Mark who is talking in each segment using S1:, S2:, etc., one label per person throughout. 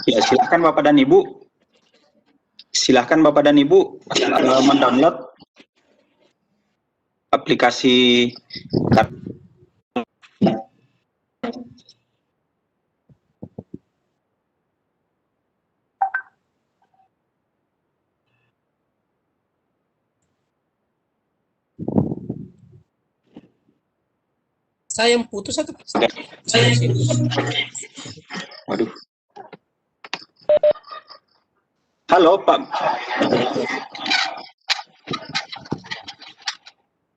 S1: Ya, silahkan Bapak dan Ibu. Silahkan Bapak dan Ibu mendownload aplikasi
S2: Saya yang putus atau saya yang putus?
S1: Waduh. Halo Pak.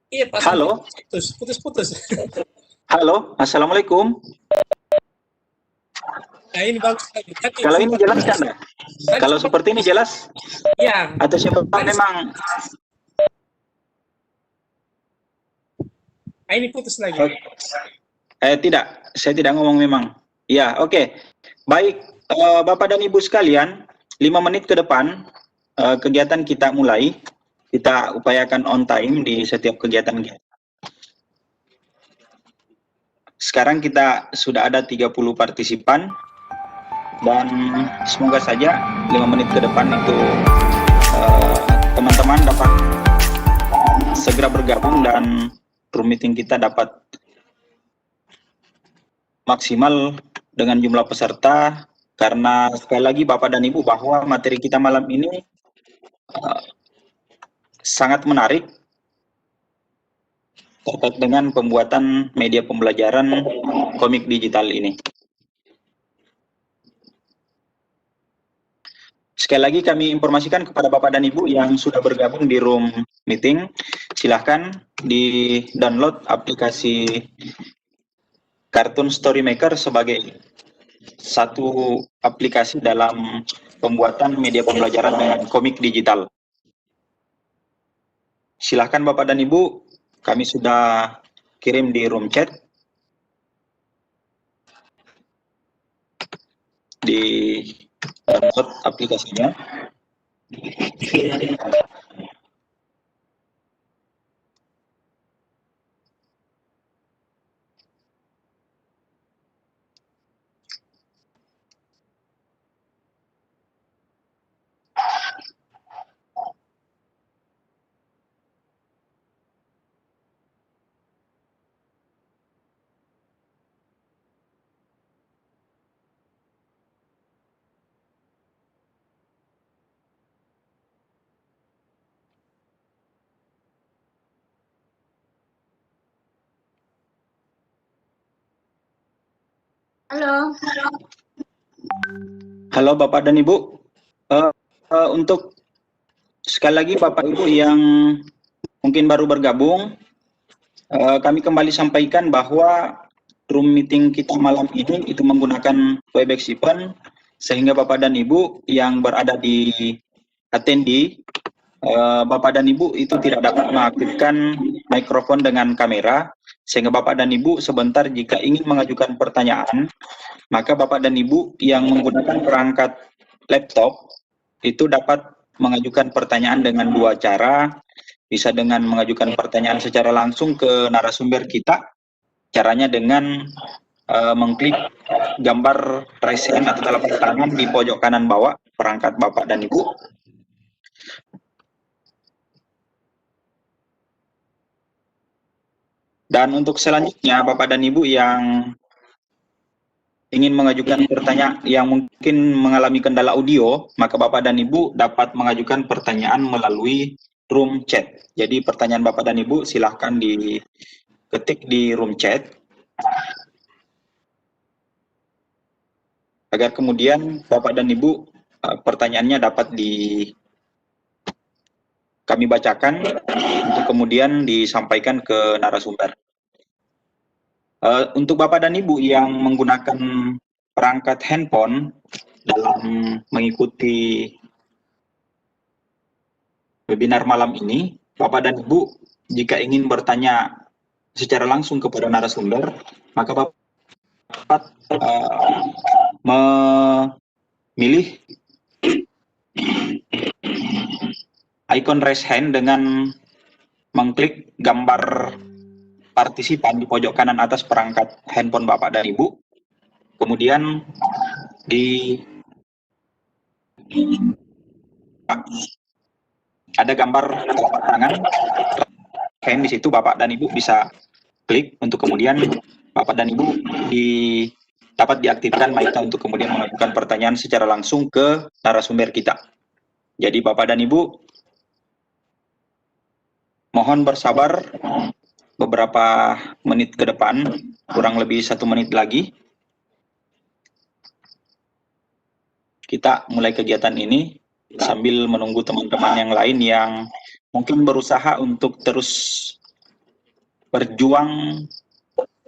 S2: Iya Pak.
S1: Halo.
S2: Putus.
S1: Halo, Assalamualaikum.
S2: Nah ini bagus.
S1: Kalau ini jelas kan? Kalau seperti ini jelas?
S2: Iya.
S1: Atau siapa memang?
S2: Ini putus lagi.
S1: Tidak, saya tidak ngomong memang. Ya, oke. Baik, Bapak dan Ibu sekalian, 5 menit ke depan kegiatan kita mulai. Kita upayakan on time di setiap kegiatan kita. Sekarang kita sudah ada 30 partisipan dan semoga saja 5 menit ke depan itu teman-teman dapat segera bergabung dan room meeting kita dapat maksimal dengan jumlah peserta, karena sekali lagi Bapak dan Ibu bahwa materi kita malam ini sangat menarik terkait dengan pembuatan media pembelajaran komik digital ini. Sekali lagi kami informasikan kepada Bapak dan Ibu yang sudah bergabung di room meeting, silahkan di download aplikasi Cartoon Story Maker sebagai satu aplikasi dalam pembuatan media pembelajaran dengan komik digital. Silahkan Bapak dan Ibu, kami sudah kirim di room chat. Di download aplikasinya.
S3: Halo.
S1: Halo Bapak dan Ibu. Untuk sekali lagi Bapak Ibu yang mungkin baru bergabung, kami kembali sampaikan bahwa room meeting kita malam ini itu menggunakan Webex event, sehingga Bapak dan Ibu yang berada di attendee, Bapak dan Ibu itu tidak dapat mengaktifkan mikrofon dengan kamera, sehingga Bapak dan Ibu sebentar jika ingin mengajukan pertanyaan, maka Bapak dan Ibu yang menggunakan perangkat laptop itu dapat mengajukan pertanyaan dengan 2 cara. Bisa dengan mengajukan pertanyaan secara langsung ke narasumber kita, caranya dengan mengklik gambar raise hand atau telapak tangan di pojok kanan bawah perangkat Bapak dan Ibu. Dan untuk selanjutnya, Bapak dan Ibu yang ingin mengajukan pertanyaan yang mungkin mengalami kendala audio, maka Bapak dan Ibu dapat mengajukan pertanyaan melalui room chat. Jadi pertanyaan Bapak dan Ibu silahkan diketik di room chat, agar kemudian Bapak dan Ibu pertanyaannya dapat kami bacakan untuk kemudian disampaikan ke narasumber. Untuk Bapak dan Ibu yang menggunakan perangkat handphone dalam mengikuti webinar malam ini, Bapak dan Ibu jika ingin bertanya secara langsung kepada narasumber, maka Bapak dapat memilih icon raise hand dengan mengklik gambar partisipan di pojok kanan atas perangkat handphone Bapak dan Ibu. Kemudian di ada gambar telapak tangan. Di situ Bapak dan Ibu bisa klik untuk kemudian Bapak dan Ibu dapat diaktifkan mic-nya untuk kemudian mengajukan pertanyaan secara langsung ke narasumber kita. Jadi Bapak dan Ibu mohon bersabar beberapa menit ke depan, kurang lebih 1 menit lagi. Kita mulai kegiatan ini sambil menunggu teman-teman yang lain yang mungkin berusaha untuk terus berjuang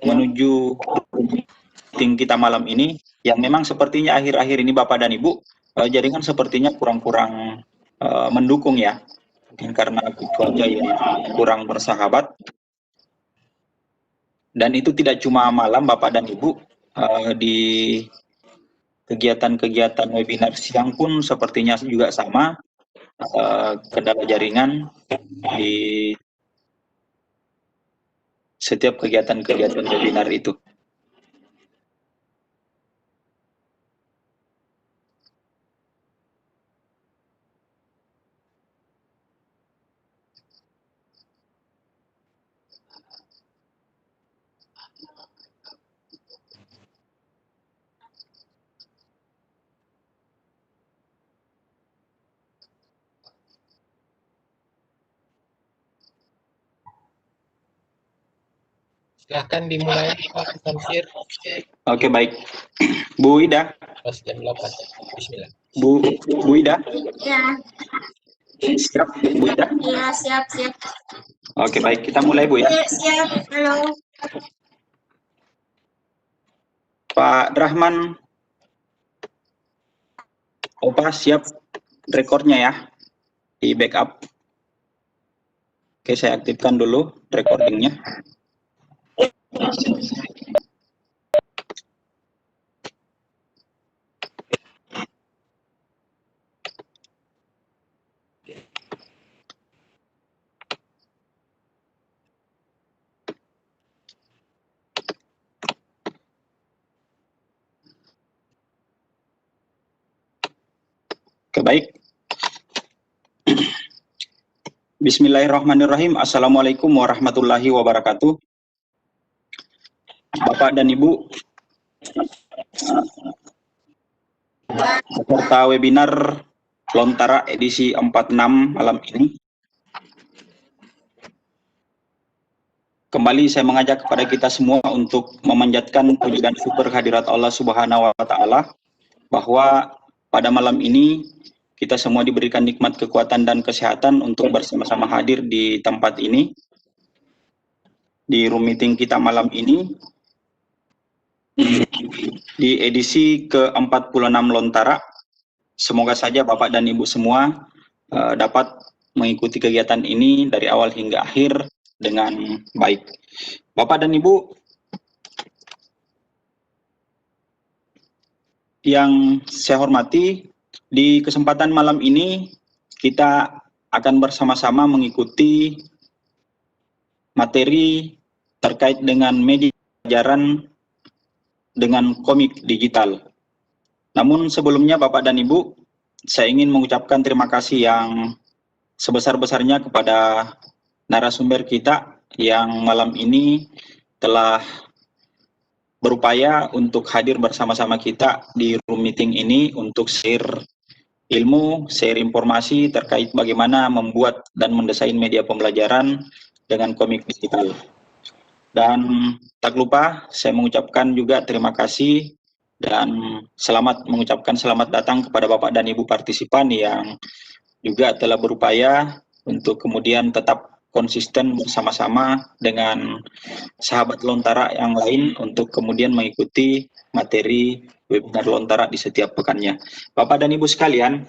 S1: menuju meeting kita malam ini, yang memang sepertinya akhir-akhir ini Bapak dan Ibu jaringan sepertinya kurang-kurang mendukung ya, mungkin karena cuaca yang kurang bersahabat. Dan itu tidak cuma malam Bapak dan Ibu, di kegiatan-kegiatan webinar siang pun sepertinya juga sama, kendala jaringan di setiap kegiatan-kegiatan webinar itu.
S3: Silahkan dimulai Pak Samsir.
S1: Oke, baik. Bu Ida.
S3: Pas jam 8. Bismillah.
S1: Bu Ida.
S4: Ya,
S1: Siap, Bu Ida?
S4: iya siap.
S1: Oke, baik. Kita mulai, Bu ya.
S4: Iya, siap. Halo.
S1: Pak Rahman. Opa, siap rekornya ya. Di backup. Oke, saya aktifkan dulu recordingnya. Oke, baik. Bismillahirrahmanirrahim. Assalamualaikum warahmatullahi wabarakatuh. Bapak dan Ibu, peserta webinar Lontara edisi 46 malam ini. Kembali saya mengajak kepada kita semua untuk memanjatkan puji dan syukur kehadirat Allah Subhanahu wa taala bahwa pada malam ini kita semua diberikan nikmat kekuatan dan kesehatan untuk bersama-sama hadir di tempat ini, di room meeting kita malam ini, di edisi ke-46 Lontara. Semoga saja Bapak dan Ibu semua dapat mengikuti kegiatan ini dari awal hingga akhir dengan baik. Bapak dan Ibu yang saya hormati, di kesempatan malam ini kita akan bersama-sama mengikuti materi terkait dengan media pelajaran dengan komik digital. Namun sebelumnya Bapak dan Ibu, saya ingin mengucapkan terima kasih yang sebesar-besarnya kepada narasumber kita yang malam ini telah berupaya untuk hadir bersama-sama kita di room meeting ini untuk share ilmu, share informasi terkait bagaimana membuat dan mendesain media pembelajaran dengan komik digital. Dan tak lupa saya mengucapkan juga terima kasih dan mengucapkan selamat datang kepada Bapak dan Ibu partisipan yang juga telah berupaya untuk kemudian tetap konsisten bersama-sama dengan sahabat Lontara yang lain untuk kemudian mengikuti materi webinar Lontara di setiap pekannya. Bapak dan Ibu sekalian,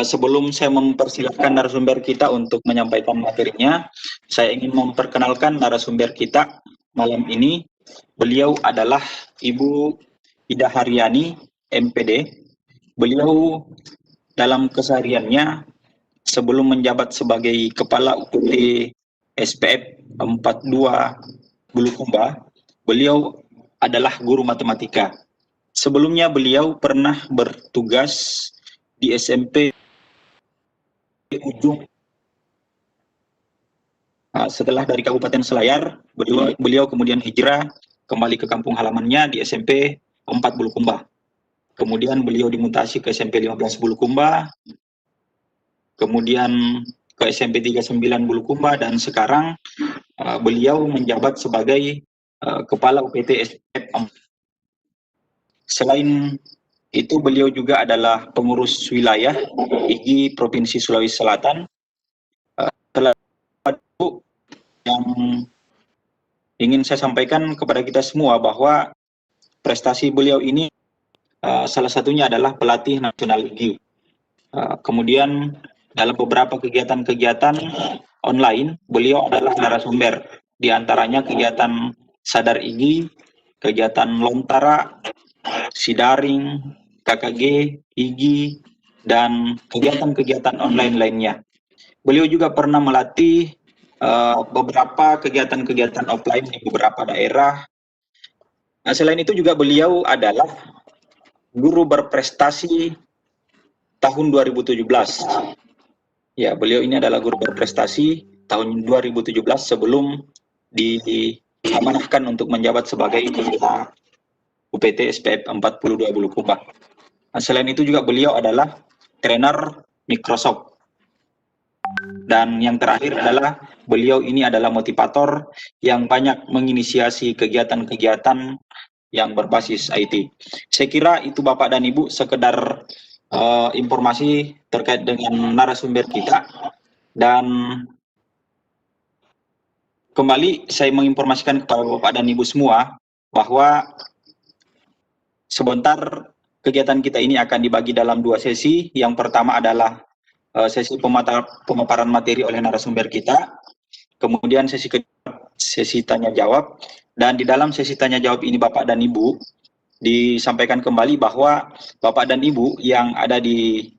S1: sebelum saya mempersilahkan narasumber kita untuk menyampaikan materinya, saya ingin memperkenalkan narasumber kita malam ini. Beliau adalah Ibu Ida Haryani, MPD. Beliau dalam kesehariannya sebelum menjabat sebagai Kepala UPT SPF 42 Bulukumba. Beliau adalah guru matematika. Sebelumnya beliau pernah bertugas di SMP Ujung. Setelah dari Kabupaten Selayar, beliau kemudian hijrah kembali ke kampung halamannya di SMP 4 Bulukumba. Kemudian beliau dimutasi ke SMP 15 Bulukumba, kemudian ke SMP 39 Bulukumba, dan sekarang beliau menjabat sebagai Kepala UPT SPM. Selain itu beliau juga adalah pengurus wilayah IGI Provinsi Sulawesi Selatan. Yang ingin saya sampaikan kepada kita semua bahwa prestasi beliau ini salah satunya adalah pelatih nasional IGI. Kemudian dalam beberapa kegiatan-kegiatan online, beliau adalah narasumber. Di antaranya kegiatan Sadar IGI, kegiatan Lontara, Sidaring, KKG, IGI, dan kegiatan-kegiatan online lainnya. Beliau juga pernah melatih beberapa kegiatan-kegiatan offline di beberapa daerah. Nah, selain itu juga beliau adalah guru berprestasi tahun 2017. Ya, beliau ini adalah guru berprestasi tahun 2017 sebelum diamanahkan untuk menjabat sebagai Kepala UPT SPM 42 Bulukumba. Nah, selain itu juga beliau adalah trainer Microsoft. Dan yang terakhir adalah beliau ini adalah motivator yang banyak menginisiasi kegiatan-kegiatan yang berbasis IT. Saya kira itu Bapak dan Ibu sekedar informasi terkait dengan narasumber kita. Dan kembali saya menginformasikan kepada Bapak dan Ibu semua bahwa sebentar kegiatan kita ini akan dibagi dalam 2 sesi. Yang pertama adalah sesi pemaparan materi oleh narasumber kita, kemudian sesi tanya jawab, dan di dalam sesi tanya jawab ini Bapak dan Ibu disampaikan kembali bahwa Bapak dan Ibu yang ada di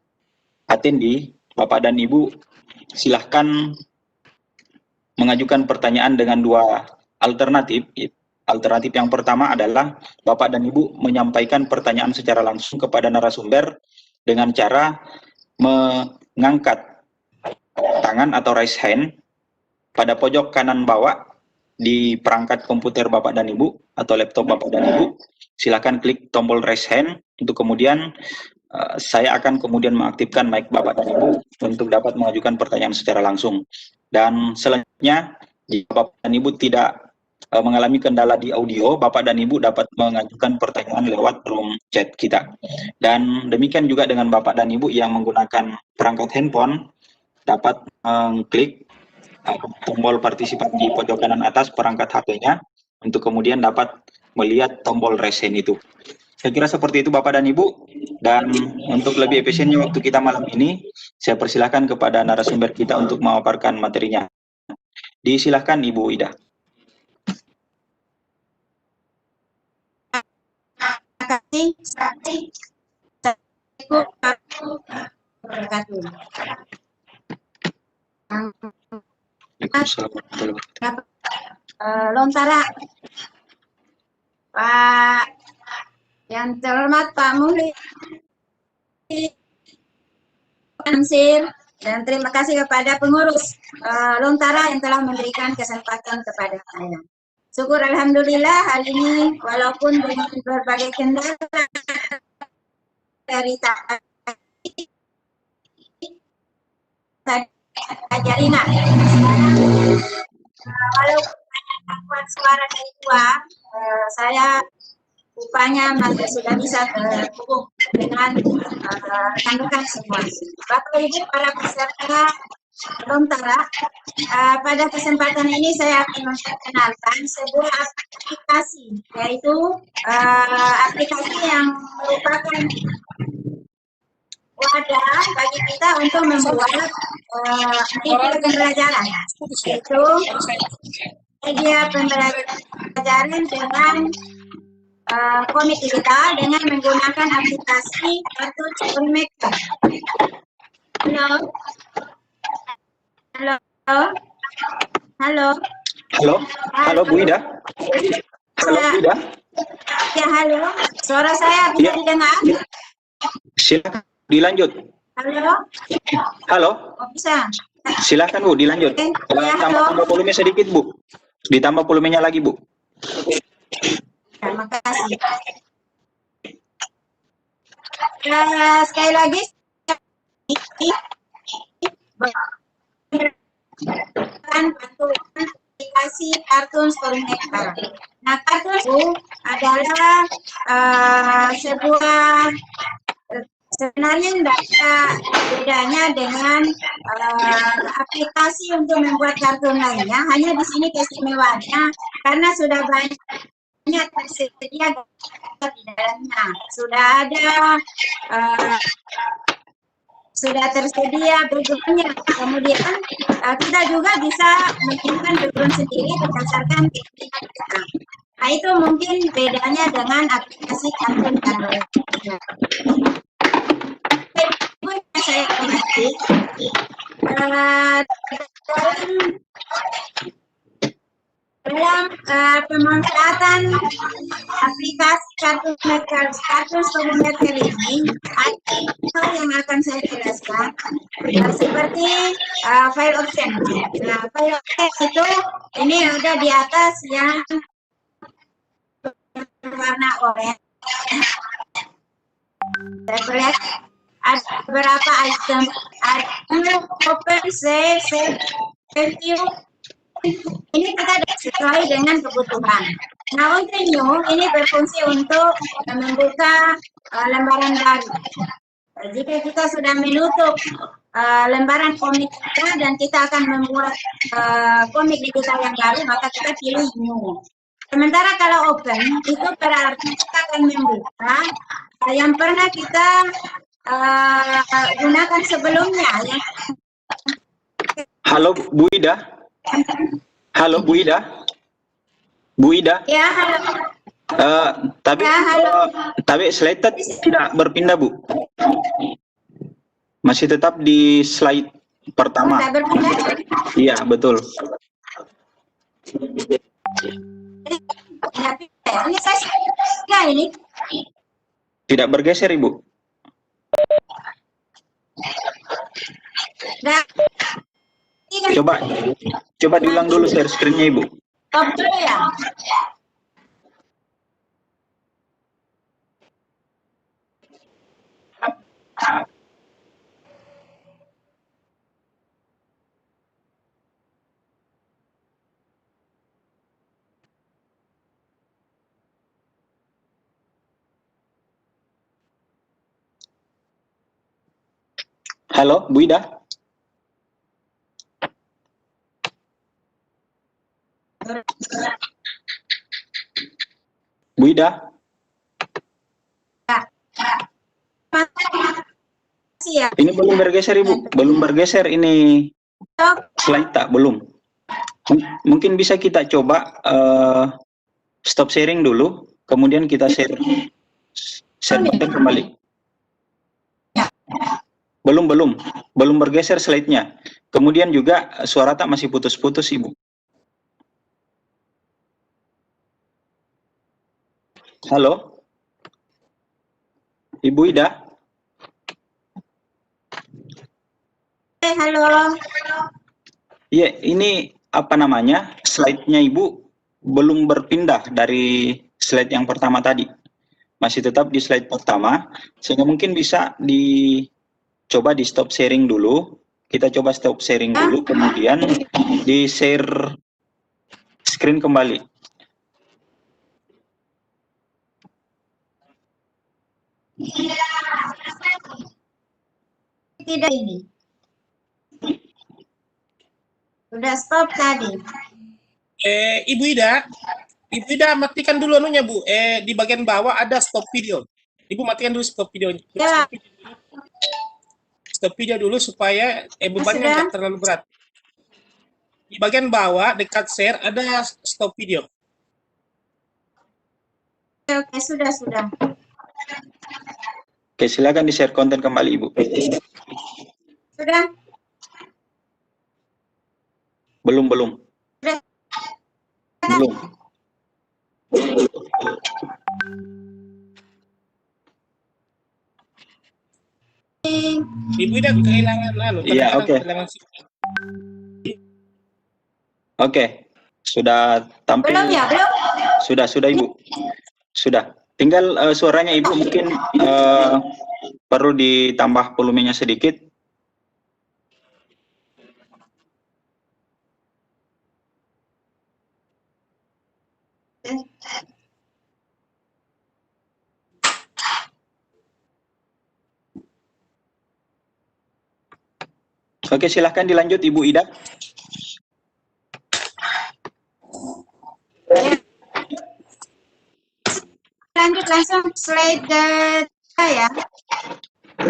S1: atendi, Bapak dan Ibu silahkan mengajukan pertanyaan dengan 2 alternatif. Alternatif yang pertama adalah Bapak dan Ibu menyampaikan pertanyaan secara langsung kepada narasumber dengan cara mengangkat tangan atau raise hand pada pojok kanan bawah di perangkat komputer Bapak dan Ibu atau laptop Bapak dan Ibu. Silakan klik tombol raise hand untuk kemudian saya akan kemudian mengaktifkan mic Bapak dan Ibu untuk dapat mengajukan pertanyaan secara langsung. Dan selanjutnya, jika Bapak dan Ibu tidak mengalami kendala di audio, Bapak dan Ibu dapat mengajukan pertanyaan lewat room chat kita. Dan demikian juga dengan Bapak dan Ibu yang menggunakan perangkat handphone, dapat mengklik tombol partisipan di pojok kanan atas perangkat HP-nya untuk kemudian dapat melihat tombol raise hand itu. Saya kira seperti itu Bapak dan Ibu. Dan untuk lebih efisiennya waktu kita malam ini, saya persilahkan kepada narasumber kita untuk memaparkan materinya. Disilahkan Ibu Ida.
S4: Lontara, Pak yang terhormat Pak Muhli Ansir, dan terima kasih kepada pengurus Lontara yang telah memberikan kesempatan kepada saya. Syukur alhamdulillah hari ini walaupun dengan berbagai kendala dari jaringan, walaupun banyak suara dari luar, saya rupanya masih sudah bisa terhubung dengan rekan-rekan semua. Bapak Ibu para peserta Lontara, pada kesempatan ini saya akan memperkenalkan sebuah aplikasi, yaitu aplikasi yang merupakan wadah bagi kita untuk membuat media pembelajaran, yaitu media pembelajaran dengan komik digital dengan menggunakan aplikasi kartu Maker. Halo, halo, halo.
S1: Halo, halo Bu Ida. Halo Bu Ida.
S4: Ya, halo. Suara saya bisa
S1: Ya.
S4: didengar?
S1: Silakan dilanjut.
S4: Halo?
S1: Halo,
S4: Oh, bisa.
S1: silakan Bu, dilanjut.
S4: Ya, halo.
S1: Tambah volume sedikit Bu. Ditambah volumenya lagi Bu.
S4: Terima kasih. Sekali lagi, kan aplikasi Kartun Storemaker. Nah, kartun itu adalah sebuah sebenarnya tidak ada bedanya dengan aplikasi untuk membuat kartun lainnya. Hanya di sini keistimewaannya karena sudah banyak tersedia di dalamnya. Sudah tersedia background-nya. Kemudian kita juga bisa menyiapkan background sendiri berdasarkan teknik kita. Nah, itu mungkin bedanya dengan aplikasi kartun yang lainnya. Saya mengerti dalam pemanfaatan aplikasi kartun Storemaker ini ada hal yang akan saya jelaskan seperti file option. Nah, file option itu ini ada di atas yang warna oranye. Saya lihat ada beberapa item, ada open, save, review. Ini kita sesuai dengan kebutuhan. Nah, untuk new ini berfungsi untuk membuka lembaran baru. Jika kita sudah menutup lembaran komik kita dan kita akan membuat komik digital yang baru, maka kita pilih new. Sementara kalau open itu berarti kita akan membuka yang pernah kita gunakan sebelumnya. Ya.
S1: Halo Bu Ida. Halo Bu Ida. Bu Ida.
S4: Ya, halo.
S1: Tapi slide tidak berpindah Bu. Masih tetap di slide pertama.
S4: Tidak berpindah.
S1: Iya betul.
S4: Ini saya ini.
S1: Tidak bergeser Ibu.
S4: Nah,
S1: Coba diulang dulu share screen-nya Ibu.
S4: stop dulu ya.
S1: Halo Bu Ida. Bu Ida.
S4: Ya.
S1: Ini belum bergeser Ibu, belum bergeser ini slide tak belum. Mungkin bisa kita coba stop sharing dulu, kemudian kita share konten kembali. Belum bergeser slide-nya. Kemudian juga suara tak masih putus-putus Ibu. Halo, Ibu Ida.
S4: Halo.
S1: Iya, ini apa namanya? Slide-nya Ibu belum berpindah dari slide yang pertama tadi. Masih tetap di slide pertama, sehingga mungkin bisa coba di stop sharing dulu. Kita coba stop sharing dulu, kemudian di share screen kembali.
S4: Tidak ini. Sudah stop tadi.
S2: Ibu Ida, matikan dulu anunya Bu. Di bagian bawah ada stop video. Ibu matikan dulu stop video.
S4: Ya.
S2: Stop video dulu supaya bebannya
S4: Sudah.
S2: tidak terlalu berat. Di bagian bawah dekat share ada stop video.
S4: Oke, sudah.
S1: Oke, silakan di share konten kembali Ibu.
S4: Sudah.
S1: Belum.
S2: Ibu Ida kehilangan
S1: Iya, oke.
S2: kehilangan
S1: Oke. Sudah tampil.
S4: Belum ya, belum?
S1: Sudah Ibu. Sudah. Tinggal suaranya Ibu mungkin perlu ditambah volumenya sedikit. Oke, silahkan dilanjut Ibu Ida.
S4: Lanjut langsung slide ke ya.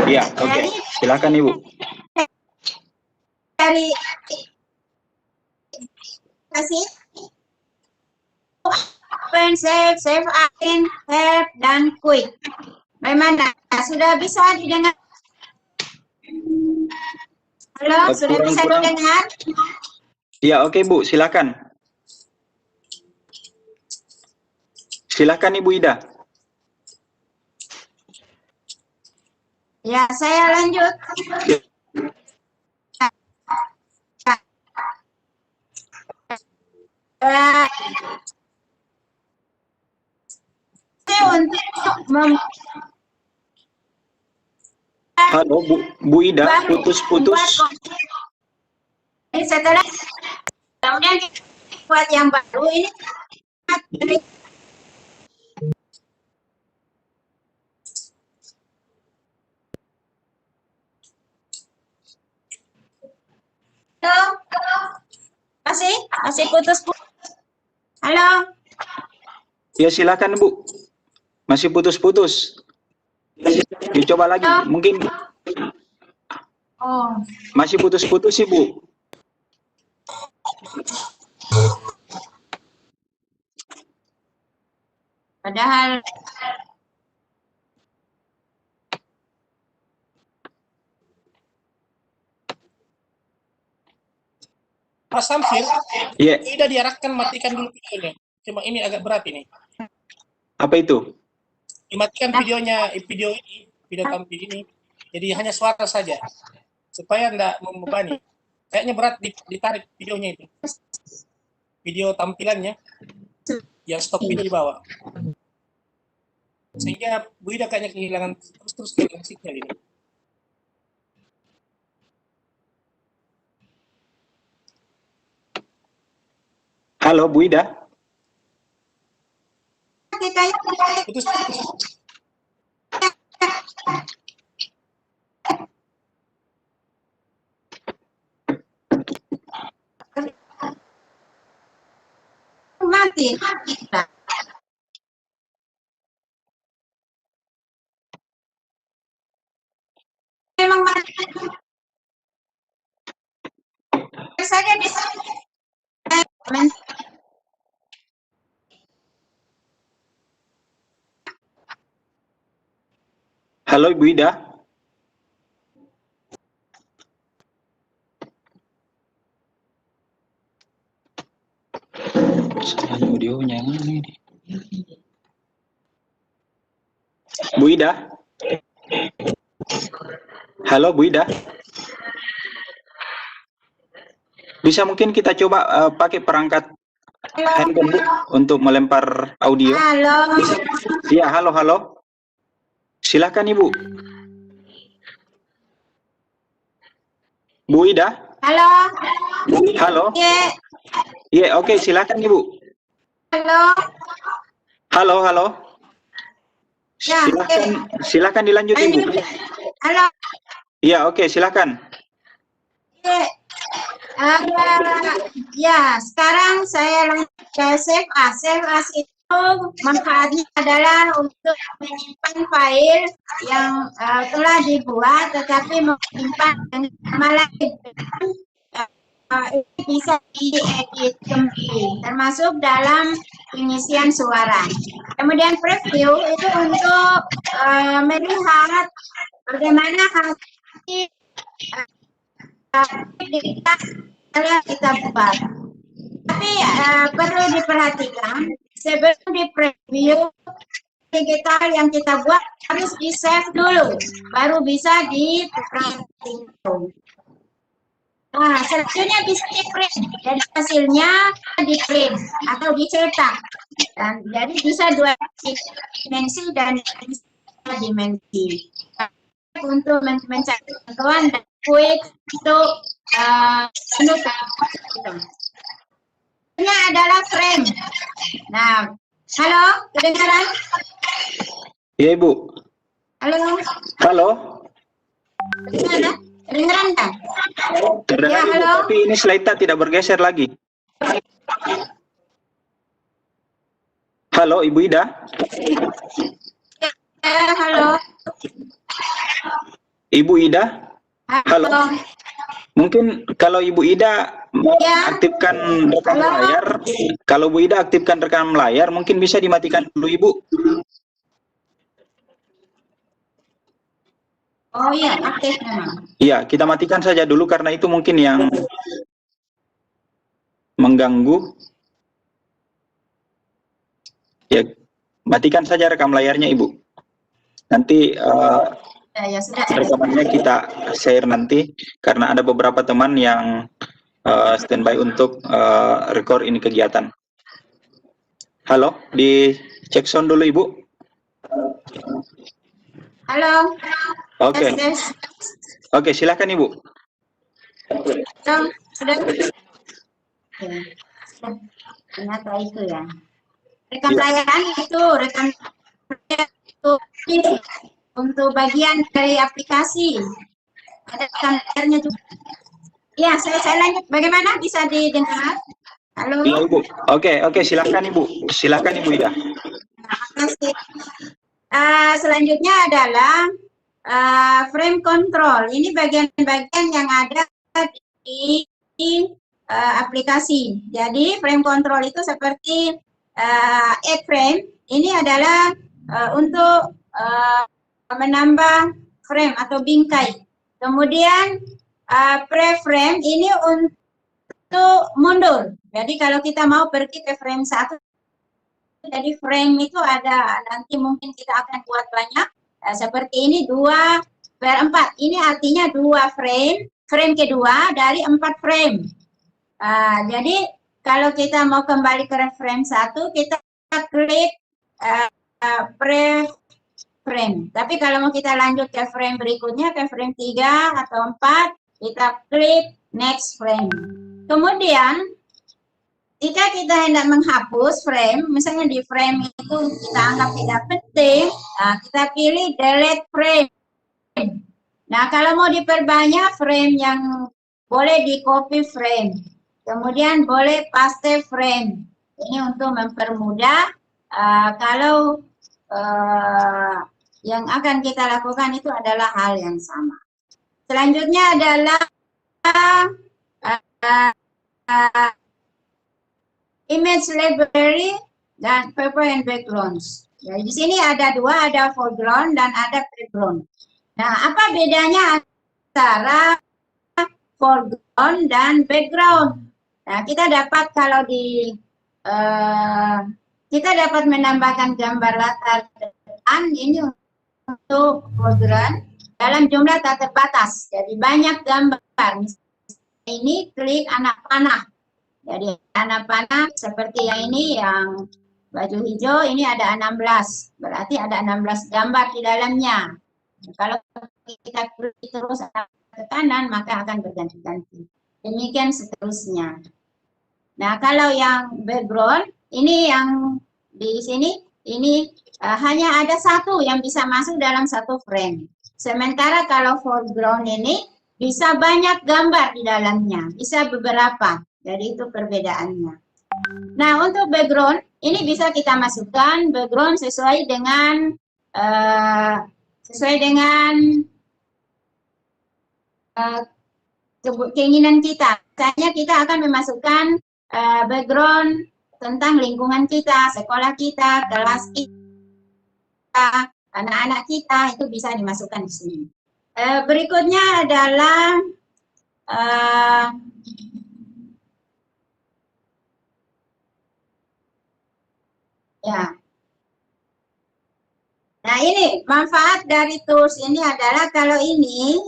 S1: Iya, oke. Silahkan Ibu.
S4: Dari kasih open, save admin, help, dan quick. Bagaimana? Sudah bisa didengar? Halo, sudah bisa didengar?
S1: Iya, oke Bu, silakan. Silakan Ibu Ida.
S4: Ya, saya lanjut. Untuk
S1: Halo Bu Ida, putus-putus.
S4: setelah kemudian buat yang baru ini halo, masih putus-putus. Halo.
S1: Ya silakan Bu. Masih putus-putus. Dicoba lagi, mungkin.
S4: Oh.
S1: Masih putus-putus sih Bu.
S4: Padahal
S2: Mas Samsir,
S1: Iya.
S2: tidak diarahkan matikan dulu videonya. Cuma ini agak berat ini.
S1: Apa itu?
S2: Dimatikan videonya, video tampil ini. Jadi hanya suara saja. Supaya enggak membebani. Kayaknya berat ditarik videonya itu. Video tampilannya yang stop video di bawah. Sehingga Bu Ida kayaknya kehilangan terus kehilangan signal ini.
S1: Halo Bu Ida.
S2: Putus.
S4: mati. Memang mati. Saja bisa.
S1: Halo Ibu Ida. Audionya yang mana ini? Bu Ida. Halo Bu Ida. Bisa mungkin kita coba pakai perangkat handphone Bu untuk melempar audio.
S4: Halo.
S1: Iya, halo. Silakan Ibu. Bu Ida.
S4: Halo.
S1: Halo.
S4: Iya.
S1: Iya, oke, silakan Ibu.
S4: Halo.
S1: Halo.
S4: Ya,
S1: Silakan dilanjut Ibu.
S4: Halo.
S1: Iya, oke, silakan.
S4: Ya, sekarang saya lanjut ke save as. Save as itu manfaatnya adalah untuk menyimpan file yang telah dibuat, tetapi menyimpan dengan nama lain. Ini bisa diedit kembali, termasuk dalam pengisian suara. Kemudian preview itu untuk melihat bagaimana hasil kita buat. Tapi perlu diperhatikan sebelum di preview digital yang kita buat harus di-save dulu, baru bisa di-printing. Nah, selanjutnya bisa di-print. Jadi hasilnya di-print atau dicetak. Dan jadi bisa 2 dimensi dan 3 dimensi. Untuk mencari bantuan dan quick untuk ini adalah frame. Nah, halo, kedengaran?
S1: Iya, Ibu.
S4: Halo,
S1: Halo.
S4: kedengaran? Kedengaran kan?
S1: Terdengar,
S4: Ya,
S1: Ibu,
S4: halo.
S1: tapi ini slide-nya tidak bergeser lagi. Halo, Ibu Ida.
S4: Halo.
S1: Ibu Ida. Halo.
S4: Halo.
S1: Mungkin kalau Ibu Ida mau
S4: Ya.
S1: aktifkan rekam
S4: Halo.
S1: layar, kalau Bu Ida aktifkan rekam layar, mungkin bisa dimatikan dulu, Ibu.
S4: Oh iya, aktif memang.
S1: Iya, kita matikan saja dulu karena itu mungkin yang mengganggu. Ya, matikan saja rekam layarnya, Ibu. Nanti
S4: Ya, sudah.
S1: rekamannya kita share nanti karena ada beberapa teman yang standby untuk record ini kegiatan. Halo, dicek sound dulu, Ibu.
S4: Halo.
S1: Oke.
S4: Yes.
S1: Oke, silakan, Ibu.
S4: Sudah. Oke. Ternyata itu ya. Rekam
S1: Iya.
S4: layaran itu rekam itu untuk bagian dari aplikasi. Ada rekam layarnya juga. Ya, saya lanjut. Bagaimana bisa didengar? Halo.
S1: Iya, Ibu. Oke, silakan, Ibu. Silakan, Ibu Ida.
S4: Terima kasih. Selanjutnya adalah frame control. Ini bagian-bagian yang ada di aplikasi. Jadi frame control itu seperti add frame. Ini adalah untuk menambah frame atau bingkai. Kemudian preframe ini untuk mundur. Jadi kalau kita mau pergi ke frame 1, jadi frame itu ada, nanti mungkin kita akan buat banyak. Seperti ini 2/4. Ini artinya 2 frame. Frame kedua dari 4 frame. Jadi kalau kita mau kembali ke frame 1, kita klik pre-frame. Tapi kalau mau kita lanjut ke frame berikutnya, ke frame 3 atau 4, kita klik next frame. Kemudian jika kita hendak menghapus frame, misalnya di frame itu kita anggap tidak penting, kita pilih delete frame. Nah, kalau mau diperbanyak frame yang boleh di copy frame, kemudian boleh paste frame. Ini untuk mempermudah kalau yang akan kita lakukan itu adalah hal yang sama. Selanjutnya adalah image library dan paper and backgrounds. Jadi di sini ada 2, ada foreground dan ada background. Nah, apa bedanya antara foreground dan background? Nah, kita dapat kalau di kita dapat menambahkan gambar latar depan ini untuk foreground dalam jumlah tak terbatas. Jadi banyak gambar. Ini klik anak panah. Jadi anak panah seperti yang ini, yang baju hijau, ini ada 16. Berarti ada 16 gambar di dalamnya. Kalau kita klik terus ke kanan, maka akan berganti-ganti. Demikian seterusnya. Nah, kalau yang background, ini yang di sini, ini hanya ada 1 yang bisa masuk dalam 1 frame. Sementara kalau foreground ini bisa banyak gambar di dalamnya, bisa beberapa. Jadi itu perbedaannya. Nah, untuk background, ini bisa kita masukkan background sesuai dengan keinginan kita. Misalnya kita akan memasukkan background tentang lingkungan kita, sekolah kita, kelas kita, anak-anak kita, itu bisa dimasukkan di sini. Berikutnya adalah ya, Nah, ini manfaat dari tools ini adalah kalau ini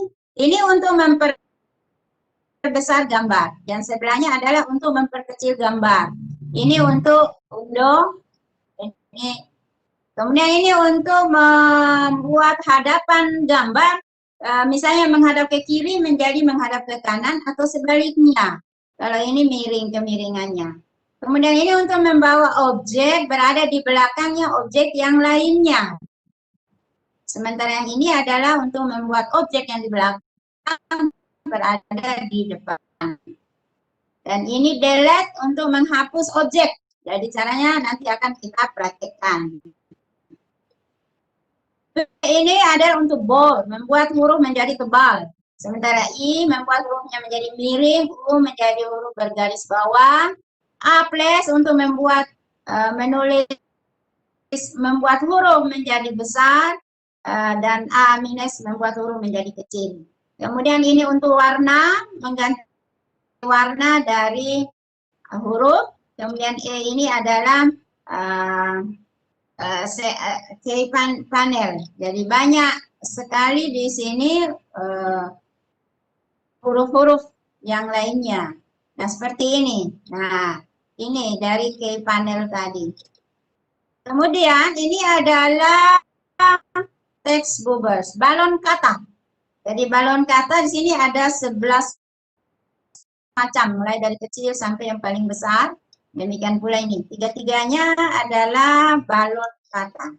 S4: untuk memperbesar gambar dan sebelahnya adalah untuk memperkecil gambar. Ini untuk window, ini. Kemudian ini untuk membuat hadapan gambar, misalnya menghadap ke kiri menjadi menghadap ke kanan atau sebaliknya. Kalau ini miring kemiringannya. Kemudian ini untuk membawa objek berada di belakangnya objek yang lainnya. Sementara yang ini adalah untuk membuat objek yang di belakang berada di depan. Dan ini delete untuk menghapus objek. Jadi caranya nanti akan kita praktekkan. Ini adalah untuk bold, membuat huruf menjadi tebal. Sementara I membuat hurufnya menjadi miring, U menjadi huruf bergaris bawah. A plus untuk membuat membuat huruf menjadi besar, dan A minus membuat huruf menjadi kecil. Kemudian ini untuk warna, mengganti warna dari huruf. Kemudian E ini adalah panel. Jadi banyak sekali di sini huruf-huruf yang lainnya. Nah, seperti ini. Nah, ini dari key panel tadi. Kemudian ini adalah text bubbles, balon kata. Jadi balon kata di sini ada 11 macam, mulai dari kecil sampai yang paling besar. Demikian pula ini, tiga-tiganya adalah balon kata.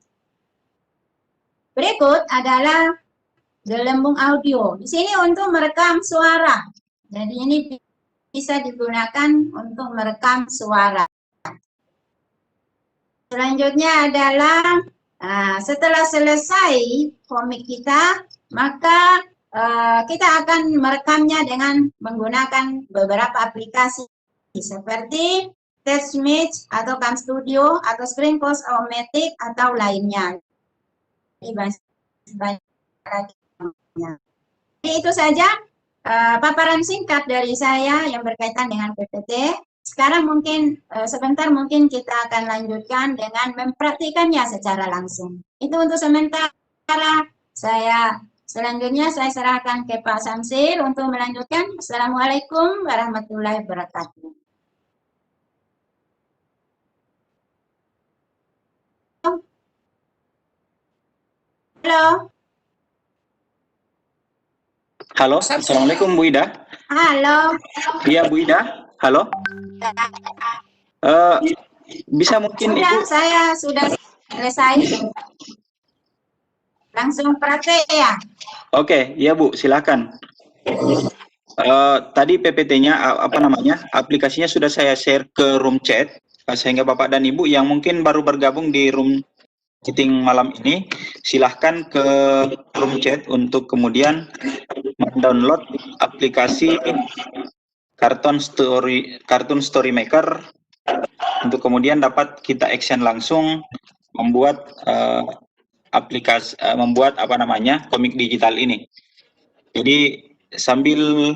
S4: Berikut adalah gelembung audio. Di sini untuk merekam suara. Jadi ini bisa digunakan untuk merekam suara. Selanjutnya adalah setelah selesai komik kita, maka kita akan merekamnya dengan menggunakan beberapa aplikasi seperti TextMeet atau Cam Studio atau Screencast-O-Matic atau lainnya. Jadi itu saja paparan singkat dari saya yang berkaitan dengan PPT. Sekarang mungkin sebentar mungkin kita akan lanjutkan dengan mempraktikannya secara langsung. Itu untuk sementara. Selanjutnya saya serahkan ke Pak Samsir untuk melanjutkan. Assalamualaikum warahmatullahi wabarakatuh. Halo.
S1: Halo, Assalamualaikum Bu Ida.
S4: Halo.
S1: Iya Bu Ida, halo. Bisa mungkin
S4: Sudah,
S1: Ibu?
S4: saya sudah selesai. Langsung praktek ya.
S1: Oke, iya Bu, silakan. Tadi PPT-nya apa namanya? Aplikasinya sudah saya share ke room chat, sehingga Bapak dan Ibu yang mungkin baru bergabung di room meeting malam ini, silahkan ke room chat untuk kemudian mendownload aplikasi Cartoon Story Maker untuk kemudian dapat kita action langsung membuat membuat apa namanya komik digital ini. Jadi sambil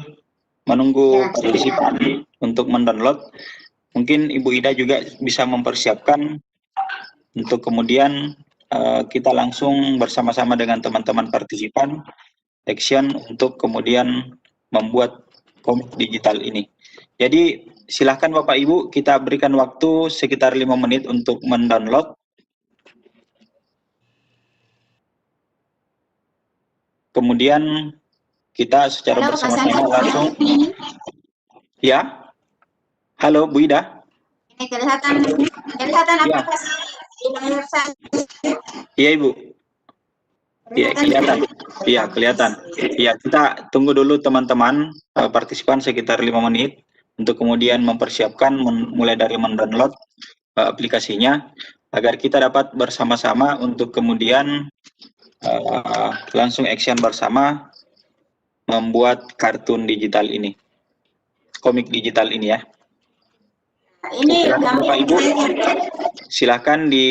S1: menunggu partisipan untuk mendownload, mungkin Ibu Ida juga bisa mempersiapkan untuk kemudian kita langsung bersama-sama dengan teman-teman partisipan action untuk kemudian membuat komik digital ini. Jadi silahkan Bapak Ibu, kita berikan waktu sekitar 5 menit untuk mendownload. Kemudian kita secara bersama-sama langsung. Ya, halo Bu Ida.
S4: Ini kelihatan
S1: Ya.
S4: aplikasi di layar saya.
S1: Iya Ibu. Iya kelihatan. Iya kelihatan. Iya, kita tunggu dulu teman-teman partisipan sekitar 5 menit untuk kemudian mempersiapkan mulai dari mendownload aplikasinya agar kita dapat bersama-sama untuk kemudian langsung action bersama membuat kartun digital ini, komik digital ini ya.
S4: Ini
S1: Bapak Ibu, silakan di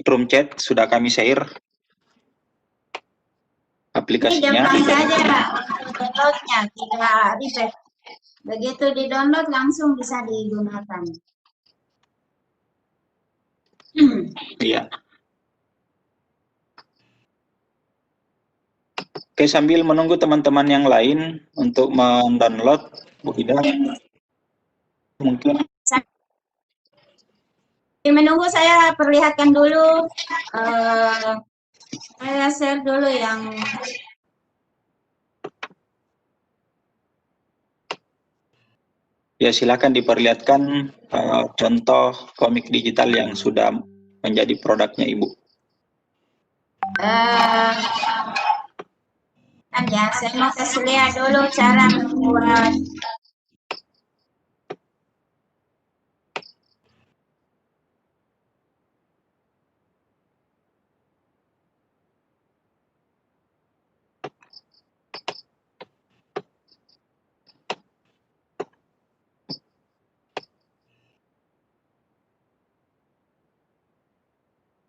S1: room chat sudah kami share aplikasinya.
S4: Ini gampang saja untuk downloadnya, tidak ribet. Begitu di download langsung bisa digunakan.
S1: Iya. Oke, sambil menunggu teman-teman yang lain untuk mendownload, Bu Ida, mungkin.
S4: Menunggu saya perlihatkan dulu, saya share dulu yang
S1: Ya, silakan diperlihatkan contoh komik digital yang sudah menjadi produknya Ibu.
S4: ya, saya mau kasih lihat dulu cara membuat.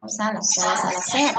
S4: Oh, salah share.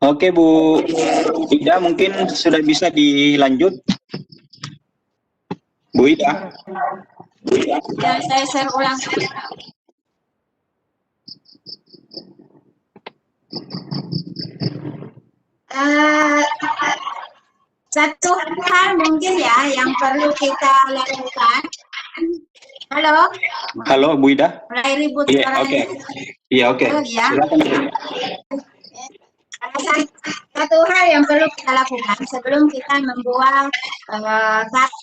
S1: Oke, Bu Ida, mungkin sudah bisa dilanjut. Bu Ida.
S4: Ya, saya share ulang. Satu hal mungkin ya yang perlu kita lakukan. Halo?
S1: Halo, Bu Ida.
S4: Mulai ribut
S1: Iya,
S4: suaranya.
S1: oke. Iya, oke.
S4: Oh, ya.
S1: Silakan.
S4: Satu hal yang perlu kita lakukan sebelum kita membuat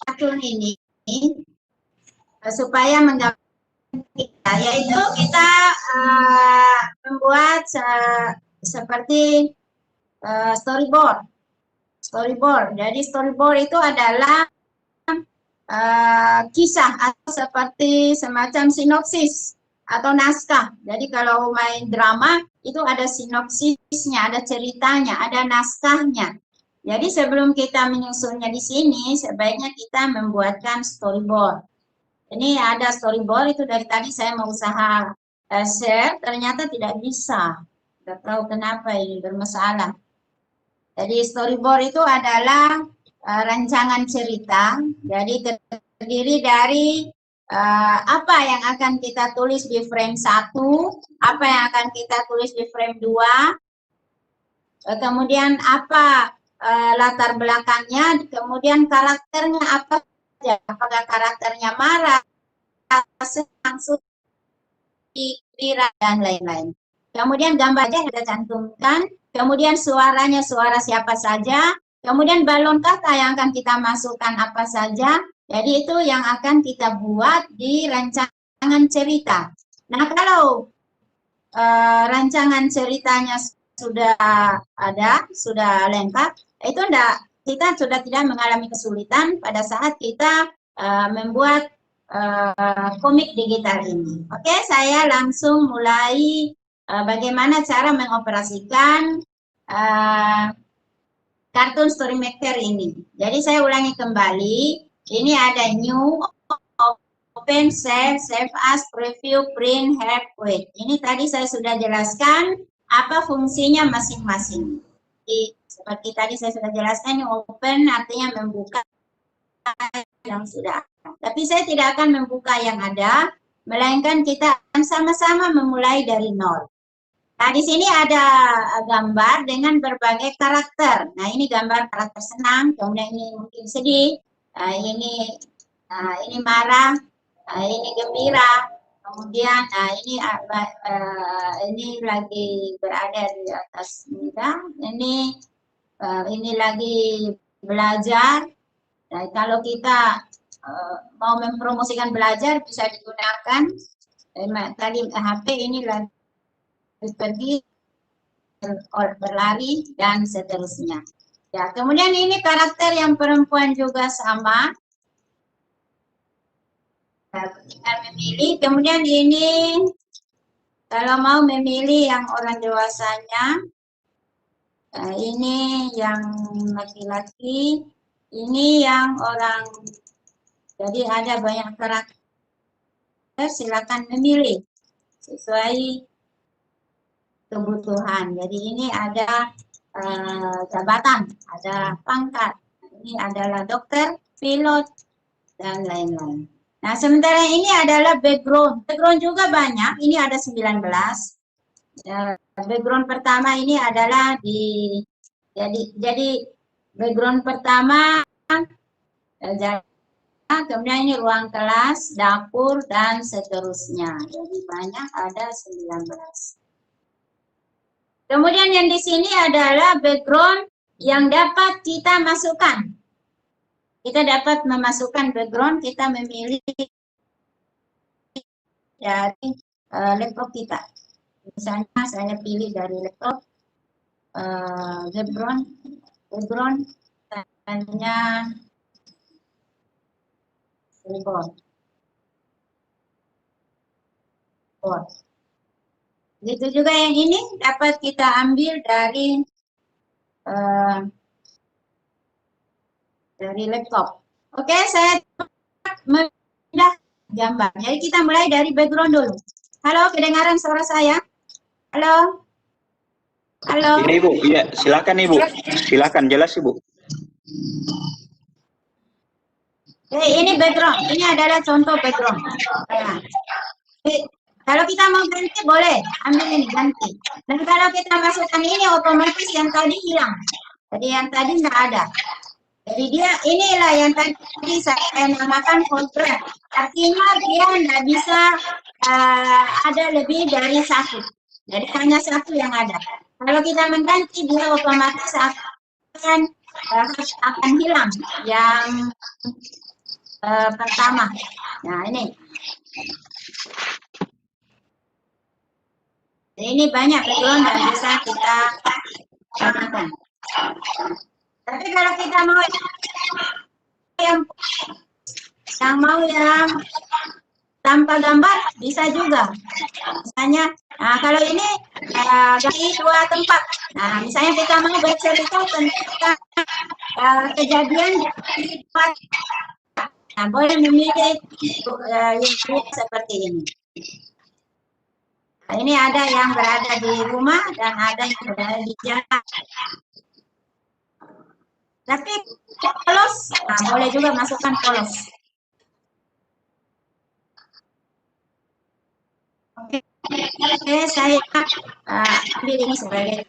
S4: kartun ini supaya menggambarkan kita, yaitu kita membuat seperti storyboard. Jadi storyboard itu adalah kisah atau seperti semacam sinopsis atau naskah. Jadi kalau main drama itu ada sinopsisnya, ada ceritanya, ada naskahnya. Jadi sebelum kita menyusunnya di sini, sebaiknya kita membuatkan storyboard. Ini ada storyboard, itu dari tadi saya mau usaha share, ternyata tidak bisa. Tidak tahu kenapa ini bermasalah. Jadi storyboard itu adalah rancangan cerita, jadi terdiri dari apa yang akan kita tulis di frame 1, apa yang akan kita tulis di frame 2, kemudian apa latar belakangnya, kemudian karakternya apa saja, apakah karakternya marah, langsung, gembira, dan lain-lain. Kemudian gambarnya kita cantumkan, kemudian suaranya suara siapa saja, kemudian balon kata yang akan kita masukkan apa saja. Jadi itu yang akan kita buat di rancangan cerita. Nah, kalau rancangan ceritanya sudah ada, sudah lengkap, itu kita sudah tidak mengalami kesulitan pada saat kita membuat komik digital ini. Oke, saya langsung mulai bagaimana cara mengoperasikan kartun Story Maker ini. Jadi saya ulangi kembali, ini ada new, open, save as, preview, print, help, wait. Ini tadi saya sudah jelaskan apa fungsinya masing-masing. Seperti tadi saya sudah jelaskan, ini open artinya membuka yang sudah. Tapi saya tidak akan membuka yang ada, melainkan kita akan sama-sama memulai dari nol. Nah, di sini ada gambar dengan berbagai karakter. Nah, ini gambar karakter senang, kemudian ini mungkin sedih, ini marah, ini gembira, kemudian ini lagi berada di atas meja, ini lagi belajar, Nah, kalau kita mau mempromosikan belajar bisa digunakan tadi HP ini lagi pergi berlari dan seterusnya. Ya, kemudian ini karakter yang perempuan juga sama. Kita memilih, kemudian ini kalau mau memilih yang orang dewasanya, ini yang laki-laki, ini yang orang, jadi ada banyak karakter, silakan memilih sesuai kebutuhan. Jadi ini ada jabatan, ada pangkat, ini adalah dokter, pilot, dan lain-lain. Nah, sementara ini adalah background. Background juga banyak, ini ada 19. Background pertama ini adalah jadi background pertama, kemudian ini ruang kelas, dapur, dan seterusnya. Jadi banyak, ada 19. Kemudian yang di sini adalah background yang dapat kita masukkan. Kita dapat memasukkan background, kita memilih dari laptop kita. Misalnya saya pilih dari laptop background tanya board. Begitu juga yang ini dapat kita ambil dari laptop. Oke, saya pindah gambar. Jadi kita mulai dari background dulu. Halo, kedengaran suara saya? Halo? Halo?
S1: Ini Ibu, iya silakan Ibu. Silakan, jelas Ibu.
S4: Oke, ini background. Ini adalah contoh background. Nah, kalau kita mau ganti boleh, ambil ini ganti. Dan kalau kita masukkan ini otomatis yang tadi hilang. Jadi yang tadi nggak ada. Jadi dia inilah yang tadi saya namakan constraint. Artinya dia nggak bisa ada lebih dari satu. Jadi hanya satu yang ada. Kalau kita mengganti dia otomatis akan hilang yang pertama. Nah ini. Ini banyak background yang bisa kita gunakan. Tapi kalau kita mau yang tanpa gambar bisa juga. Misalnya, nah kalau ini dari 2 tempat. Nah, misalnya kita mau bercerita tentang kejadian di 2 tempat. Nah, boleh memilih yang seperti ini. Nah, ini ada yang berada di rumah dan ada yang berada di jalan. Tapi polos, nah, boleh juga masukkan polos. Oke, saya ambil ini sebagai.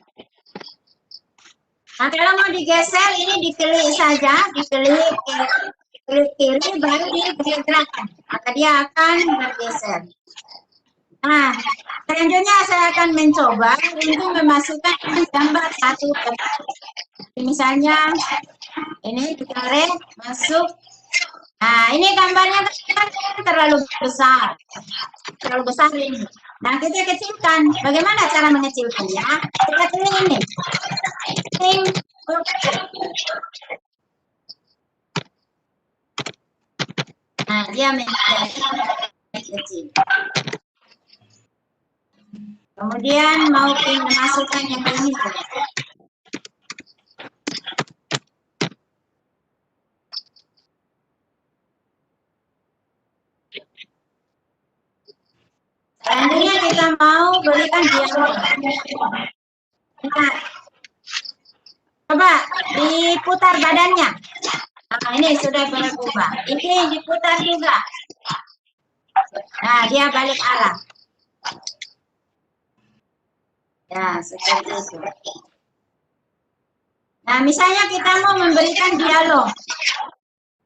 S4: Nah, kalau mau digeser, ini dipilih saja, dipilih kiri, baru digerakkan. Maka dia akan bergeser. Nah, selanjutnya saya akan mencoba untuk memasukkan gambar satu tempat. Misalnya ini ditarik masuk. Nah, ini gambarnya kan terlalu besar ini. Nah, kita kecilkan. Bagaimana cara mengecilkannya? Kita pilih ini. Nah, dia menjadi kecil. Kemudian mau memasukkan yang ini. Selanjutnya kita mau berikan dialog. Nah, coba diputar badannya. Nah, ini sudah berubah. Ini diputar juga. Nah, dia balik arah. Ya, seperti itu. Nah, misalnya kita mau memberikan dialog.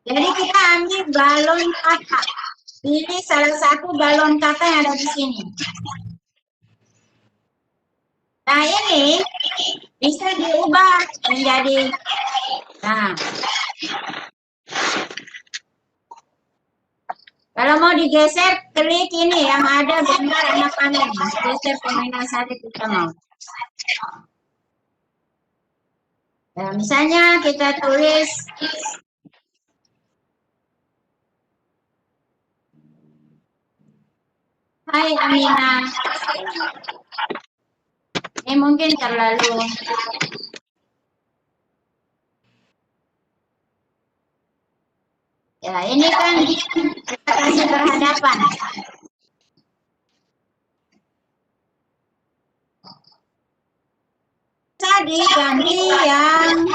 S4: Jadi kita ambil balon kata. Pilih salah satu balon kata yang ada di sini. Nah, ini bisa diubah menjadi, nah, Kalau mau digeser, klik ini yang ada gambar anak panah. Geser permainan saja kita mau. Nah, misalnya kita tulis Hai Amina. Ini mungkin terlalu ya, ini kan kita kasih berhadapan. Bisa diganti yang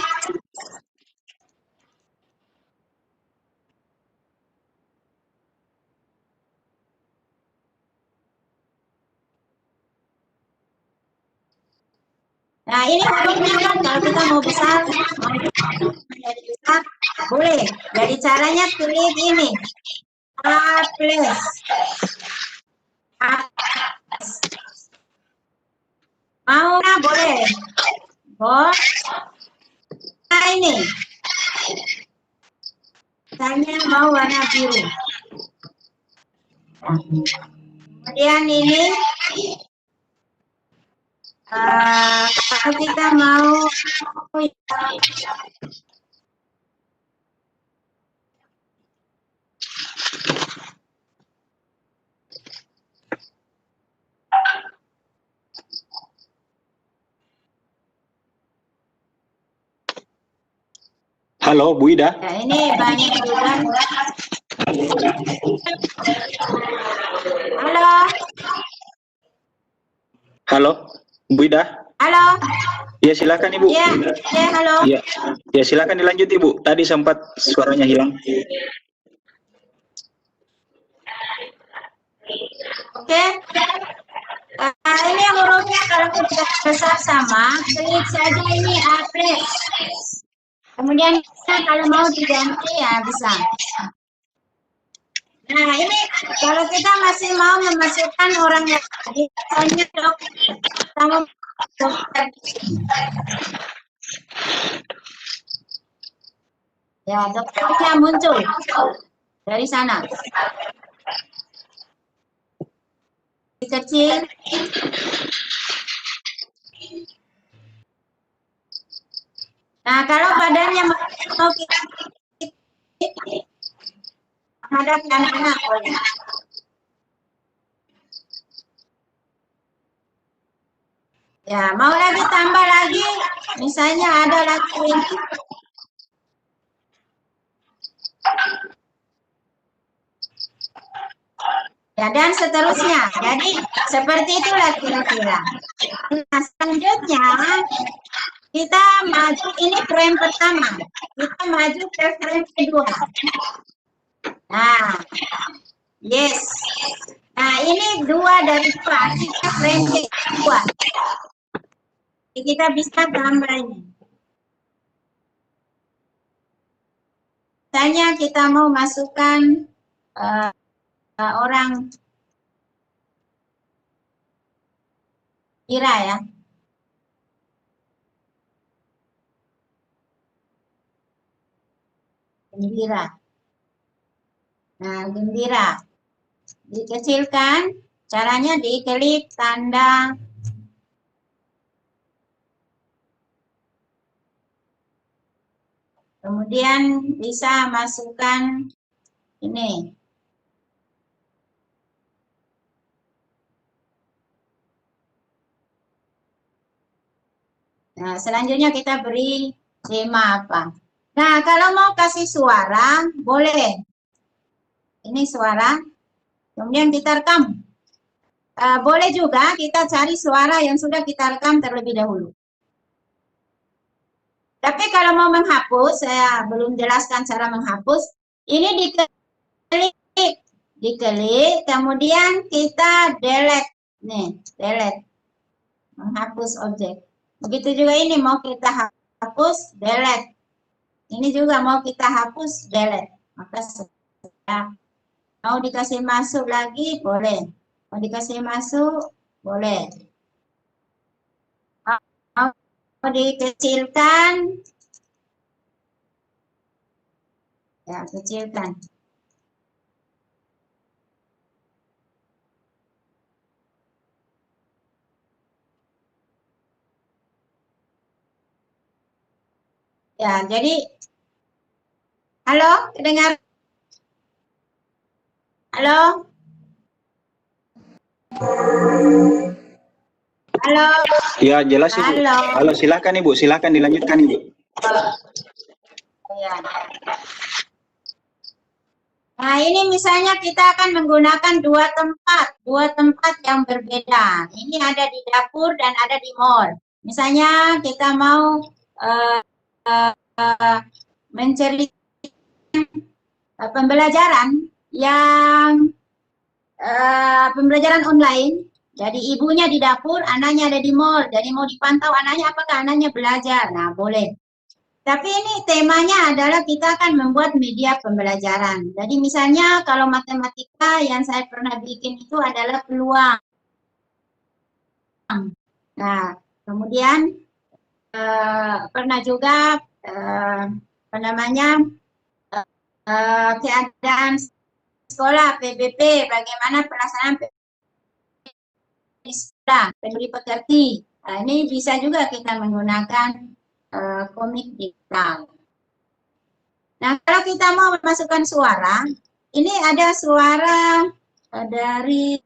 S4: nah ini hurufnya kan kalau kita mau besar, mau jadi besar, boleh. Jadi caranya klik ini. A plus. A plus. Mau nggak boleh. Nah ini. Misalnya mau warna biru. Kemudian ini. Kalau kita mau
S1: Halo, Bu Ida.
S4: ya, ini banyak juga. Halo.
S1: Halo, Bu Ida.
S4: Halo.
S1: Ya, silakan Ibu.
S4: Ya, halo.
S1: Ya, ya silakan dilanjut Ibu. Tadi sempat suaranya hilang.
S4: Oke. Ini hurufnya kalau kita besar sama, klik saja ini A plus. Kemudian kalau mau diganti ya bisa. Nah ini kalau kita masih mau memasukkan orang yang misalnya dokter. Ya dokternya muncul dari sana. Kecil. Nah, kalau badannya mau kita menghadap anak-anak boleh. Ya, mau lagi tambah lagi, misalnya ada lagi ini. Ya, dan seterusnya. Jadi, seperti itulah kira-kira. Nah, selanjutnya, kita maju, ini frame pertama. Kita maju ke frame kedua. Nah, yes. Nah, ini 2 dari 2. Kita frame kedua. Jadi kita bisa tambah ini. Misalnya kita mau masukkan orang Ira ya. Gembira. Nah, gembira. Dikecilkan, caranya diklik tanda kemudian bisa masukkan ini. Nah, selanjutnya kita beri tema apa. Nah, kalau mau kasih suara, boleh. Ini suara, kemudian kita rekam. Boleh juga kita cari suara yang sudah kita rekam terlebih dahulu. Tapi kalau mau menghapus, saya belum jelaskan cara menghapus. Ini diklik, kemudian kita delete. Nih, delete. Menghapus objek. Begitu juga ini mau kita hapus, delete. Ini juga mau kita hapus, delete. Maka sudah. Mau dikasih masuk lagi, boleh. Mau dikasih masuk, boleh. Mau dikecilkan, ya kecilkan. Ya, jadi halo, dengar? Halo? Halo?
S1: Ya, jelas Ibu.
S4: Halo?
S1: Halo, silakan Ibu, silakan dilanjutkan Ibu.
S4: Ya. Nah, ini misalnya kita akan menggunakan dua tempat yang berbeda. Ini ada di dapur dan ada di mall. Misalnya kita mau menceritakan pembelajaran yang pembelajaran online. Jadi ibunya di dapur, anaknya ada di mall. Jadi mau dipantau anaknya apakah anaknya belajar. Nah, boleh. Tapi ini temanya adalah kita akan membuat media pembelajaran. Jadi misalnya kalau matematika yang saya pernah bikin itu adalah peluang. Nah, kemudian pernah juga apa namanya keadaan sekolah PBP, bagaimana pelaksanaan di sekolah, peduli pekerti. Nah, ini bisa juga kita menggunakan komik digital. Nah, kalau kita mau memasukkan suara, ini ada suara dari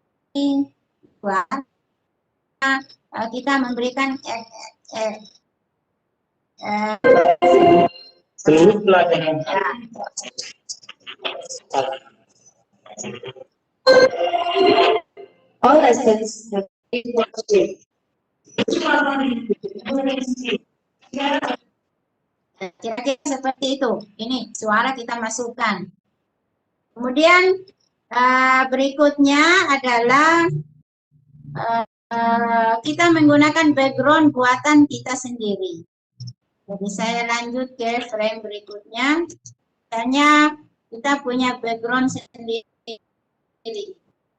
S4: luar. Kita memberikan
S2: Seluruh pelajaran.
S4: all lessons. Kira-kira seperti itu. Ini suara kita masukkan. Kemudian berikutnya adalah kita menggunakan background buatan kita sendiri. Jadi saya lanjut ke frame berikutnya. Misalnya kita punya background sendiri.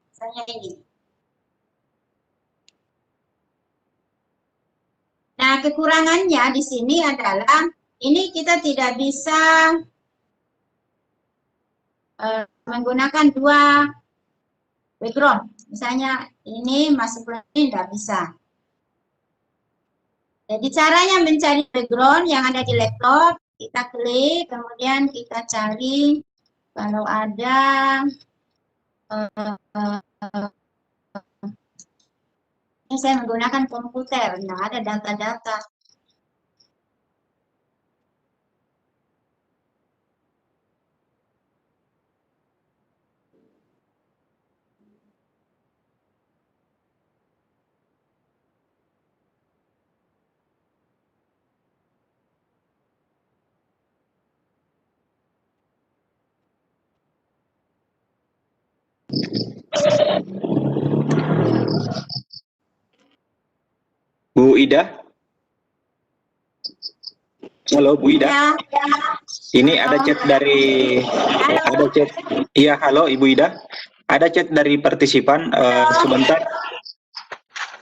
S4: Misalnya ini. Nah, kekurangannya di sini adalah ini kita tidak bisa menggunakan dua background. Misalnya ini masuk ini tidak bisa. Jadi caranya mencari background yang ada di laptop, kita klik, kemudian kita cari kalau ada ini saya menggunakan komputer, nah ada data-data.
S1: Bu Ida? Halo Bu Ida?
S4: Ya,
S1: Ini ada chat dari ada chat. Iya, halo Ibu Ida. Ada chat dari partisipan sebentar.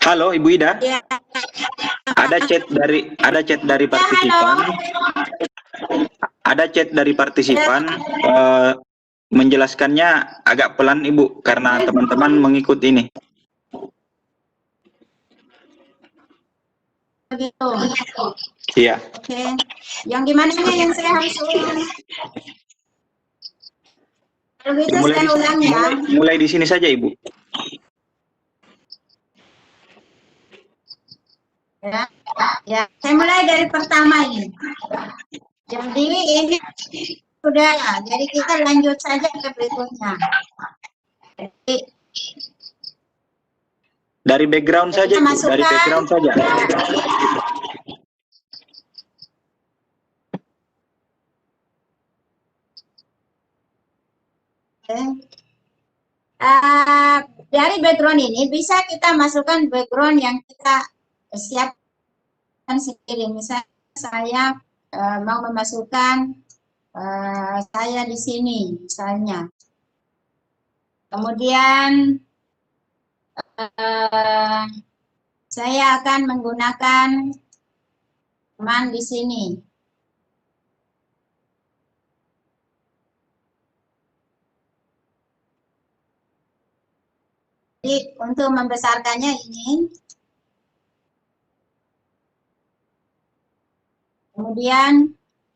S1: Halo Ibu Ida.
S4: ya.
S1: Ada chat dari partisipan. Ada chat dari partisipan menjelaskannya agak pelan Ibu karena teman-teman mengikut ini.
S4: Begitu.
S1: Iya.
S4: Oke. Yang gimana nih yang saya harus ulang? Kalau bisa saya ulang ya.
S1: Mulai di sini saja Ibu.
S4: Ya, saya mulai dari pertama ini. Jadi ini sudah, jadi kita lanjut saja ke berikutnya. Jadi,
S1: Dari background saja Ibu, dari background saja.
S4: dari background ini bisa kita masukkan background yang kita siapkan sendiri. Misalnya saya mau memasukkan saya di sini, misalnya. Kemudian saya akan menggunakan teman di sini. Jadi untuk membesarkannya ini, kemudian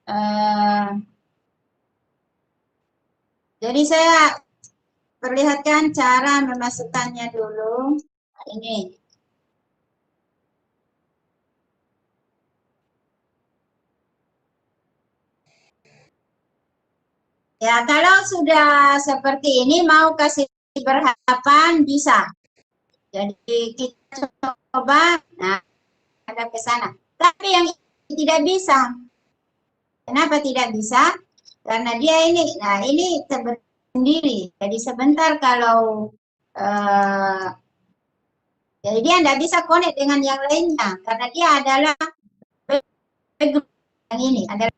S4: Eh, jadi saya perlihatkan cara memasukkannya dulu. Ini. Ya, kalau sudah seperti ini mau kasih berhadapan bisa. Jadi kita coba, nah ada ke sana. Tapi yang ini tidak bisa. Kenapa tidak bisa? Karena dia ini, nah ini sendiri. Jadi sebentar kalau jadi dia tidak bisa connect dengan yang lainnya karena dia adalah background yang ini adalah.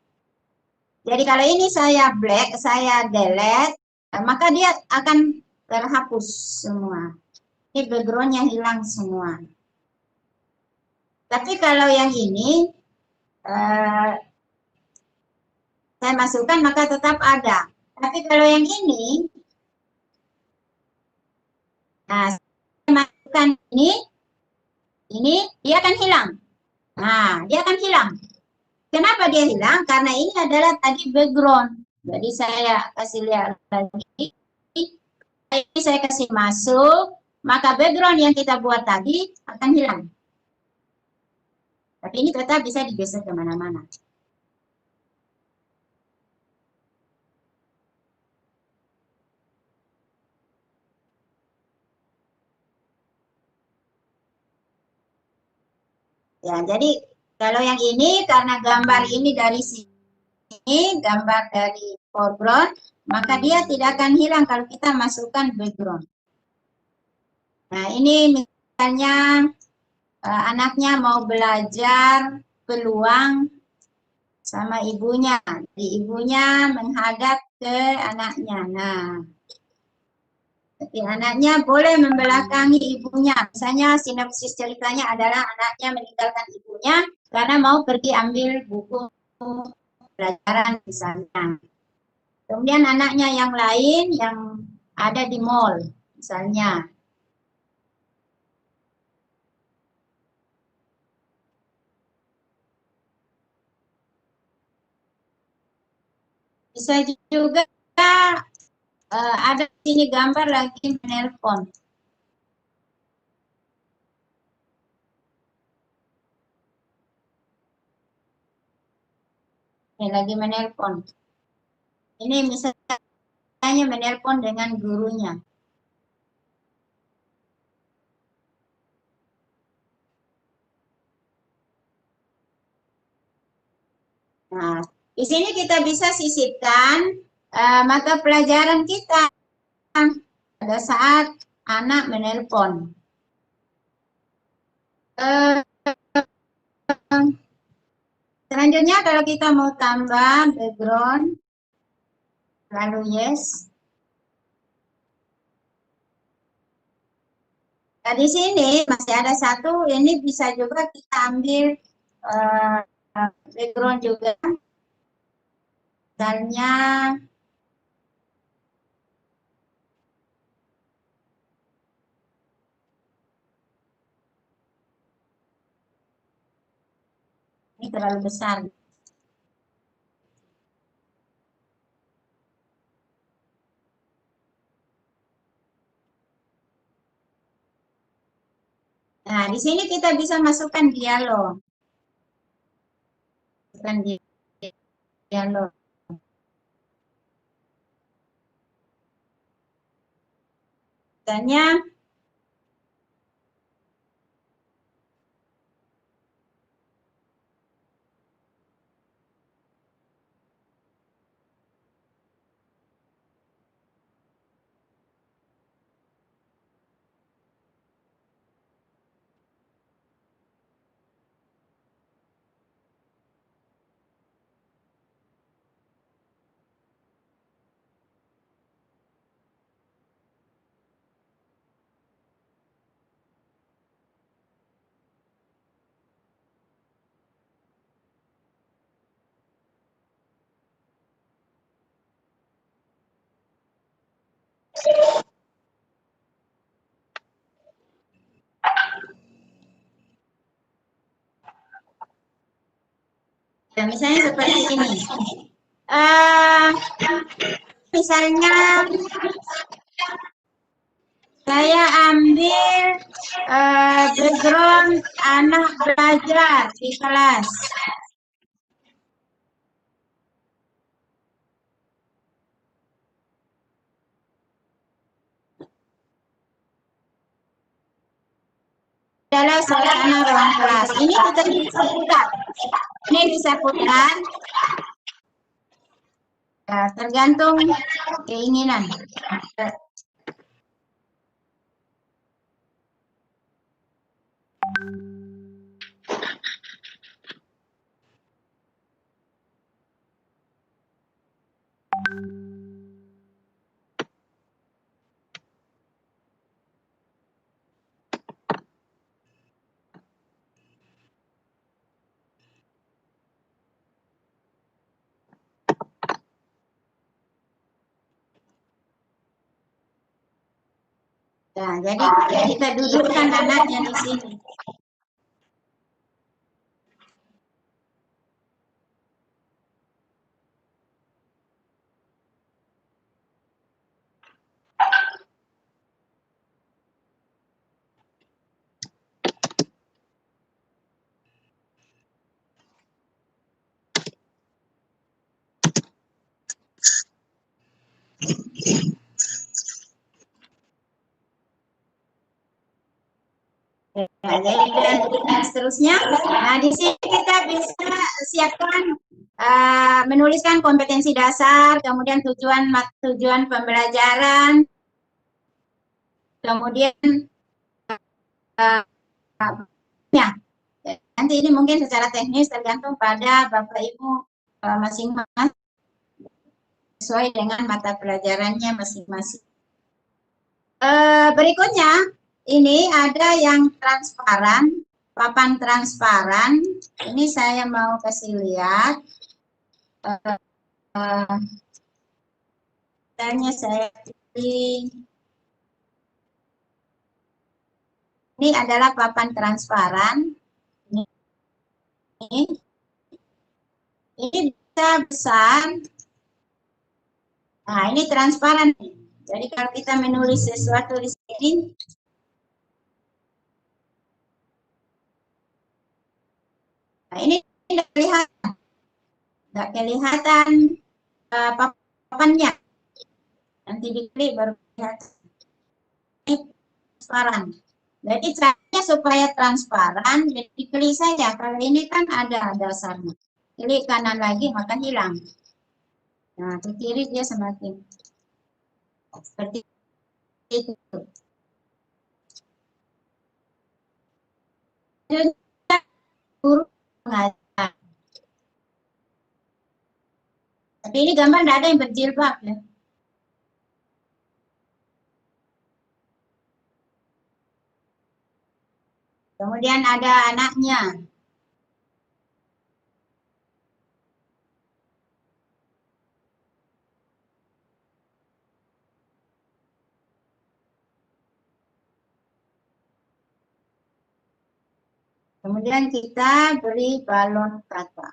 S4: Jadi kalau ini saya black, saya delete, maka dia akan terhapus semua. Ini backgroundnya hilang semua. Tapi kalau yang ini saya masukkan maka tetap ada. Tapi kalau yang nah saya masukkan ini dia akan hilang. Nah, dia akan hilang. Kenapa dia hilang? Karena ini adalah tadi background. Jadi saya kasih lihat lagi. Ini saya kasih masuk, maka background yang kita buat tadi akan hilang. Tapi ini tetap bisa digeser kemana-mana. Ya, jadi kalau yang ini karena gambar ini dari sini, gambar dari foreground, maka dia tidak akan hilang kalau kita masukkan background. Nah, ini misalnya anaknya mau belajar peluang sama ibunya. Jadi ibunya menghadap ke anaknya. Nah, jadi anaknya boleh membelakangi ibunya. Misalnya sinopsis ceritanya adalah anaknya meninggalkan ibunya karena mau pergi ambil buku pelajaran misalnya. Kemudian anaknya yang lain yang ada di mall misalnya. Bisa juga ada di sini gambar lagi menelpon. Ini lagi menelpon. Ini misalnya menelpon dengan gurunya. Nah, di sini kita bisa sisipkan mata pelajaran kita pada saat anak menelpon. Selanjutnya kalau kita mau tambah background, lalu yes. Nah, di sini masih ada satu, ini bisa juga kita ambil background juga. Misalnya ini terlalu besar. Nah, di sini kita bisa masukkan dialog. Masukkan dialog. Misalnya Ya, misalnya seperti ini. Misalnya saya ambil background anak belajar di kelas. Adalah suasana ruang kelas. Ini kita bisa putar. Ini bisa putar. Ya, tergantung keinginan. Nah, jadi kita dudukkan anaknya di sini. Ya, dan seterusnya. Nah, di sini kita bisa siapkan menuliskan kompetensi dasar, kemudian tujuan pembelajaran, kemudian ya. Nanti ini mungkin secara teknis tergantung pada Bapak Ibu masing-masing sesuai dengan mata pelajarannya masing-masing. Berikutnya ini ada yang transparan, papan transparan. Ini saya mau kasih lihat. Misalnya saya pilih. Ini adalah papan transparan. Ini bisa besar. Nah, ini transparan. Jadi kalau kita menulis sesuatu di sini, nah ini tidak kelihatan. Tidak kelihatan papannya. Nanti diklik baru kelihatan. Ini transparan. Jadi caranya supaya transparan, jadi klik saja. Kalau ini kan ada dasarnya. Klik kanan lagi maka hilang. Nah, ke kiri dia semakin seperti itu. Guru mengajar. Tapi ini gambar tidak ada yang berjilbab ya. Kemudian ada anaknya. Kemudian kita beri balon kata.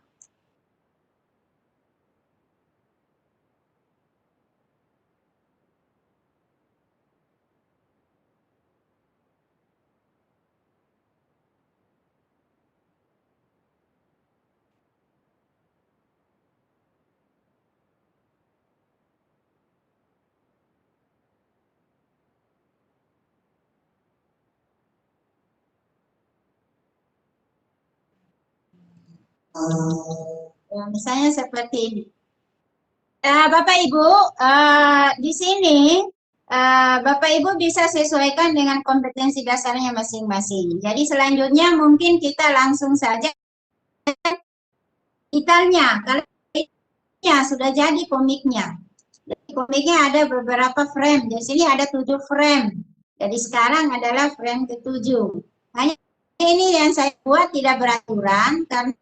S4: Ya, misalnya seperti ini. Bapak Ibu, di sini Bapak Ibu bisa sesuaikan dengan kompetensi dasarnya masing-masing. Jadi selanjutnya mungkin kita langsung saja detailnya. Kalau ya sudah jadi komiknya. Jadi komiknya ada beberapa frame. Di sini ada 7 frame. Jadi sekarang adalah frame ke-7. Hanya ini yang saya buat tidak beraturan karena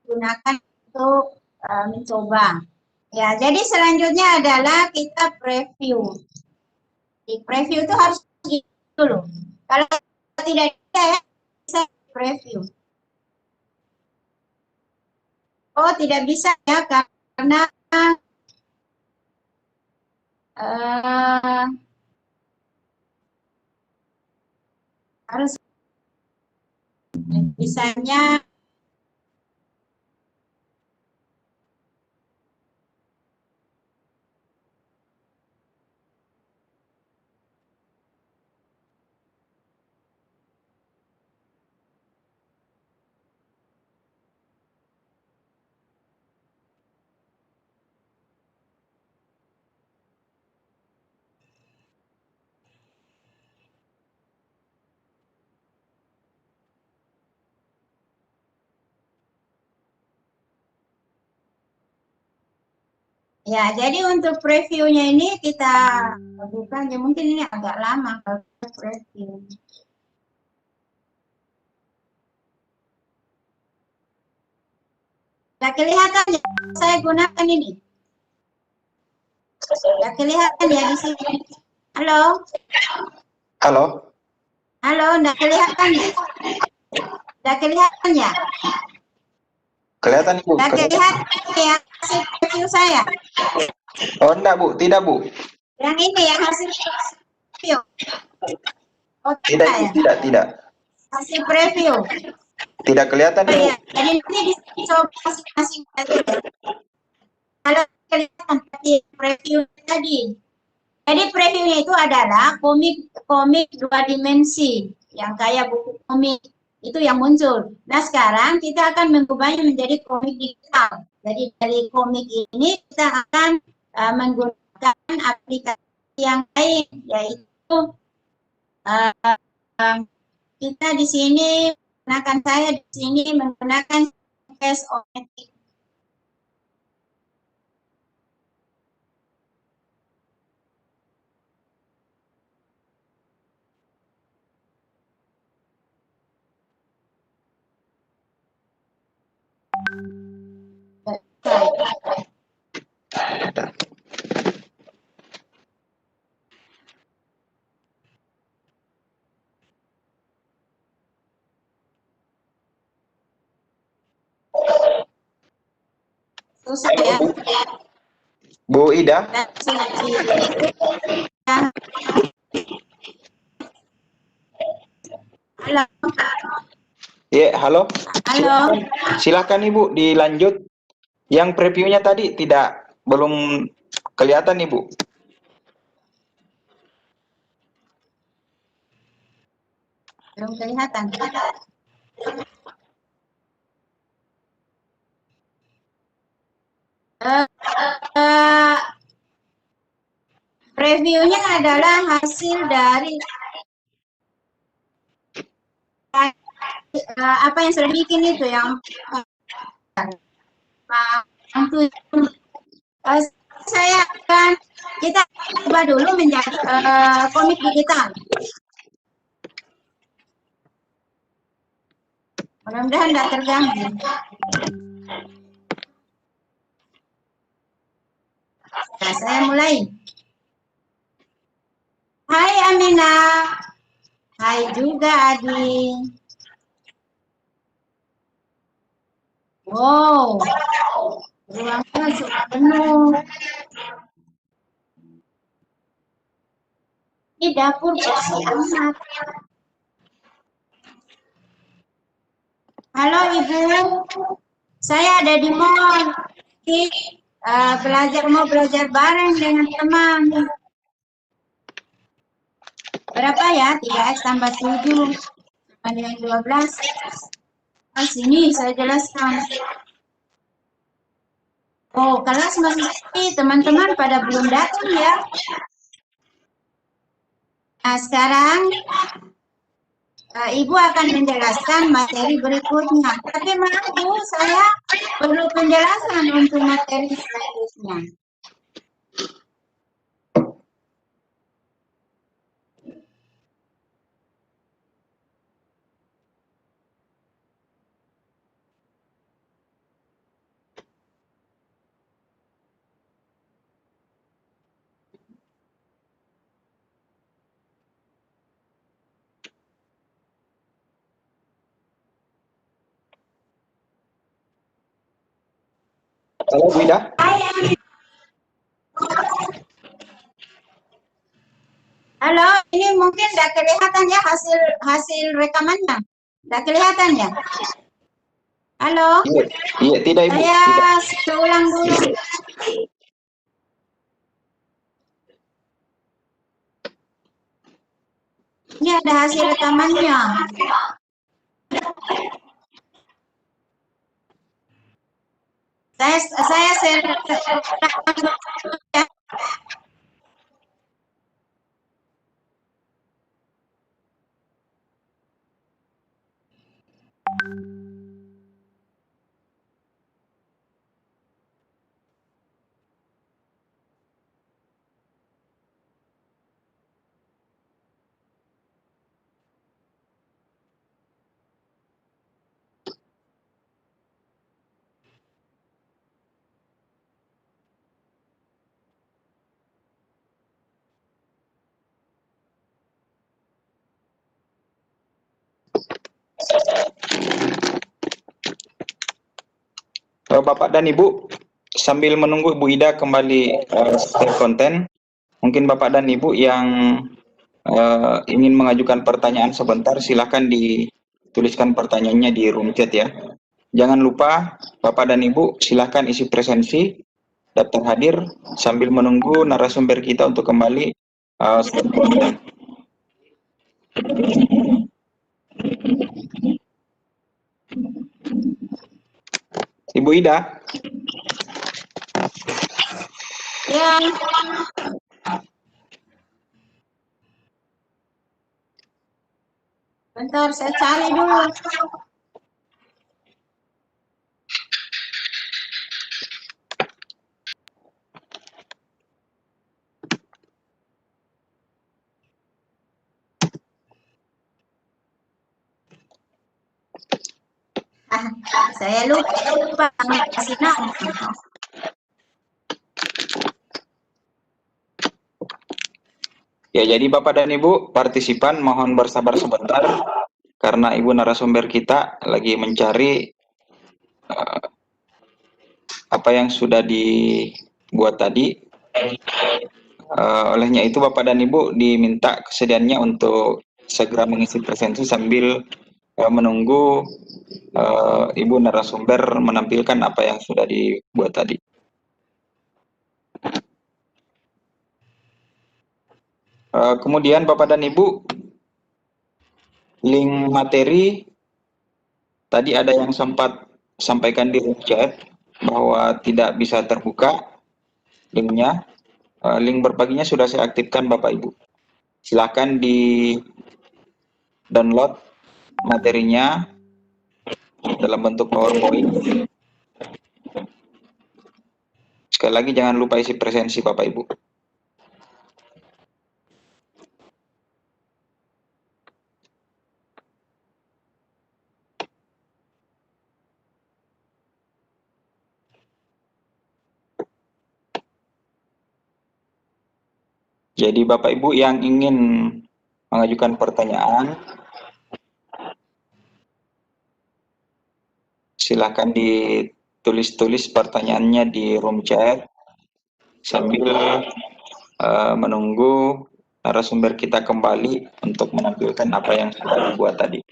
S4: digunakan untuk mencoba. Ya, jadi selanjutnya adalah kita preview. Di preview itu harus gitu loh. Kalau tidak ya bisa preview. Oh, tidak bisa ya, karena eh, harus bisanya ya. Jadi untuk previewnya ini kita buka, ya mungkin ini agak lama kalau preview. Tidak kelihatan ya, saya gunakan ini. Tidak kelihatan ya di sini. Halo,
S1: Halo.
S4: halo, tidak kelihatan ya? Tidak kelihatan ya?
S1: Kelihatan, Bu.
S4: Tidak kelihatan ya hasil preview saya.
S1: Oh, enggak, Bu. Tidak, Bu.
S4: Yang ini ya hasil preview. Oh,
S1: Tidak,
S4: tidak
S1: Bu.
S4: ya?
S1: Tidak, tidak.
S4: Hasil preview.
S1: Tidak kelihatan,
S4: Oh
S1: Bu.
S4: iya, jadi nanti dicoba masing-masing aja. Kalau kelihatan tadi preview tadi. Jadi previewnya itu adalah komik dua dimensi yang kayak buku komik itu yang muncul. Nah sekarang kita akan mengubahnya menjadi komik digital. Jadi dari komik ini kita akan menggunakan aplikasi yang lain, yaitu kita di sini menggunakan, saya di sini menggunakan Face-O-Matic. Susah ya.
S1: Bu Ida.
S4: Dan sudah halo.
S1: Ya, halo.
S4: Halo.
S1: Silakan Ibu dilanjut. Yang previewnya tadi belum kelihatan, Ibu.
S4: Belum kelihatan. Previewnya adalah hasil dari apa yang sudah bikin itu yang saya akan kita coba dulu menjadi komik digital. Mudah-mudahan tidak terganggu. Nah, saya mulai. Hai Amina. Hai juga Adi. Wow, ruangan sudah penuh. Ini dapur bersih amat. Halo Ibu, saya ada di mall. Mau belajar bareng dengan teman. Berapa ya? 3x tambah 7 sama dengan 12. Oh, sini saya jelaskan. Oh, kelas masih sepi, teman-teman pada belum datang ya. Nah, sekarang Ibu akan menjelaskan materi berikutnya. Tapi maaf Bu, saya perlu penjelasan untuk materi selanjutnya.
S1: Halo Bu Ida.
S4: Halo, ini mungkin tidak kelihatan ya hasil rekamannya. Tidak kelihatan ya? Halo,
S1: Iya, iya tidak Ibu.
S4: saya
S1: Tidak.
S4: ulang dulu. Ini ada hasil rekamannya. Saya share ya.
S1: Bapak dan Ibu, sambil menunggu Bu Ida kembali share konten, mungkin Bapak dan Ibu yang ingin mengajukan pertanyaan sebentar, silakan dituliskan pertanyaannya di room chat ya. Jangan lupa Bapak dan Ibu silakan isi presensi, daftar hadir sambil menunggu narasumber kita untuk kembali share konten. Ibu Ida.
S4: Ya. Bentar, saya cari dulu. Saya lupa kasih nama.
S1: Ya, jadi Bapak dan Ibu partisipan mohon bersabar sebentar karena Ibu narasumber kita lagi mencari apa yang sudah dibuat tadi. Olehnya itu Bapak dan Ibu diminta kesediaannya untuk segera mengisi presensi sambil menunggu Ibu narasumber menampilkan apa yang sudah dibuat tadi. Kemudian Bapak dan Ibu, link materi tadi ada yang sempat sampaikan di room chat bahwa tidak bisa terbuka linknya. Link berbaginya sudah saya aktifkan Bapak Ibu. Silakan di download materinya dalam bentuk PowerPoint. Sekali lagi jangan lupa isi presensi Bapak Ibu. Jadi Bapak Ibu yang ingin mengajukan pertanyaan, silakan ditulis pertanyaannya di room chat sambil menunggu narasumber kita kembali untuk menampilkan apa yang sudah dibuat tadi.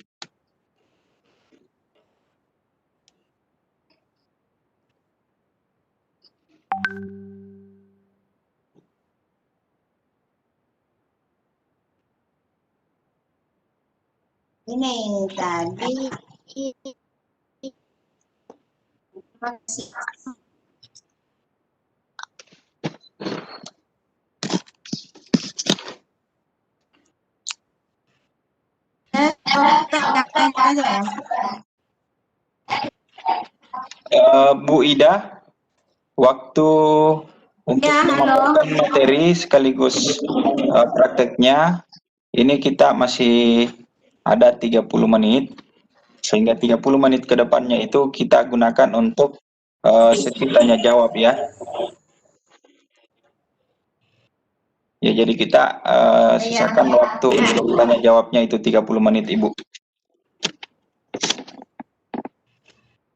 S4: Ini tadi
S1: Bu Ida, waktu untuk
S4: Ya, halo.
S1: memaparkan materi sekaligus prakteknya, ini kita masih ada 30 menit, sehingga 30 menit ke depannya itu kita gunakan untuk sesi tanya jawab ya. Ya, jadi kita sisakan waktu untuk tanya jawabnya itu 30 menit Ibu.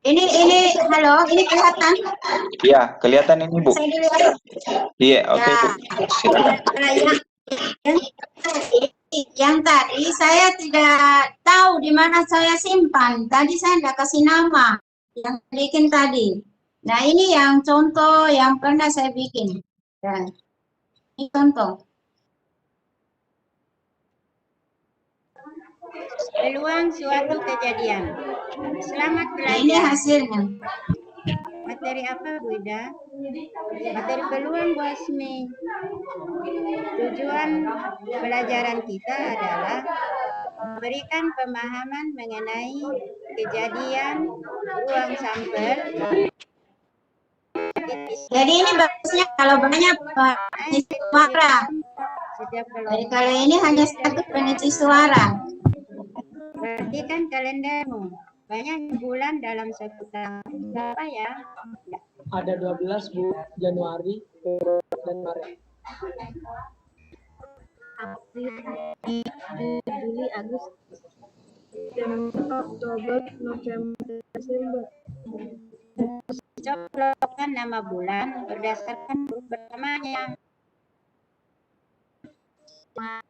S4: halo, ini kelihatan?
S1: Ya, kelihatan ini Bu.
S4: Saya dilihat.
S1: Iya, oke
S4: Ya.
S1: Bu. Silakan.
S4: Yang tadi saya tidak tahu di mana saya simpan. Tadi saya tidak kasih nama yang bikin tadi. Nah, ini yang contoh yang pernah saya bikin. Ya. Ini contoh.
S5: Peluang suatu kejadian. Selamat
S4: Nah, ini
S5: belajar.
S4: hasilnya.
S5: Materi apa, Bu Ida? Materi peluang, Bu Asmi. Tujuan pelajaran kita adalah memberikan pemahaman mengenai kejadian ruang sampel.
S4: Jadi ini bagusnya kalau banyak pengisi suara.
S5: Setiap
S4: Jadi kalau ini hanya satu pengisi suara.
S5: perhatikan kalendermu. Banyak bulan dalam satu tahun. Berapa ya?
S6: Ada 12 Bu, Januari, Februari, dan Maret.
S5: Juli, Agustus, September, Oktober, November, Desember. Cocokkan nama bulan berdasarkan huruf pertamanya. Maret,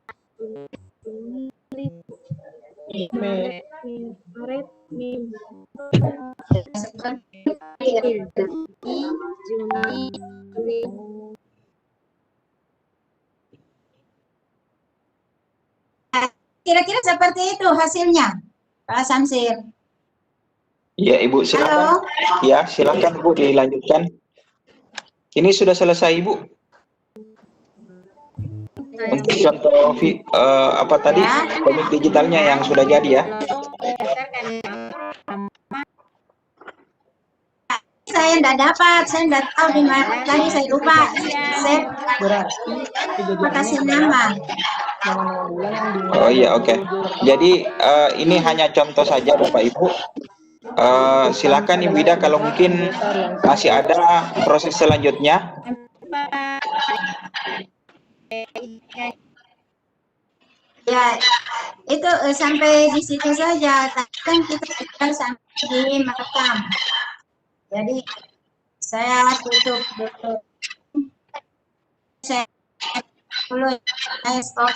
S5: Mei, Juni, Juli.
S4: Kira-kira seperti itu hasilnya, Pak Samsir.
S1: Iya, Ibu, silakan.
S4: Halo.
S1: Ya, silakan Bu dilanjutkan. Ini sudah selesai, Ibu. Untuk contoh apa tadi?
S4: Ya.
S1: Komik digitalnya yang sudah jadi ya.
S4: Saya tidak dapat, saya tidak tahu di mana. Tadi saya lupa. Saya
S6: Berarti
S4: lupa kasih nama.
S6: nama-nama bulan yang dimulai
S1: Oh iya, oke.
S6: dari pertama.
S1: Jadi ini hanya contoh saja Bapak Ibu. Silakan Ibu Ida kalau mungkin masih ada proses selanjutnya.
S4: Ya, itu sampai di situ saja. Tadi kan kita tinggal sampai di makam. Jadi saya tutup dulu. Saya dulu. Saya stop.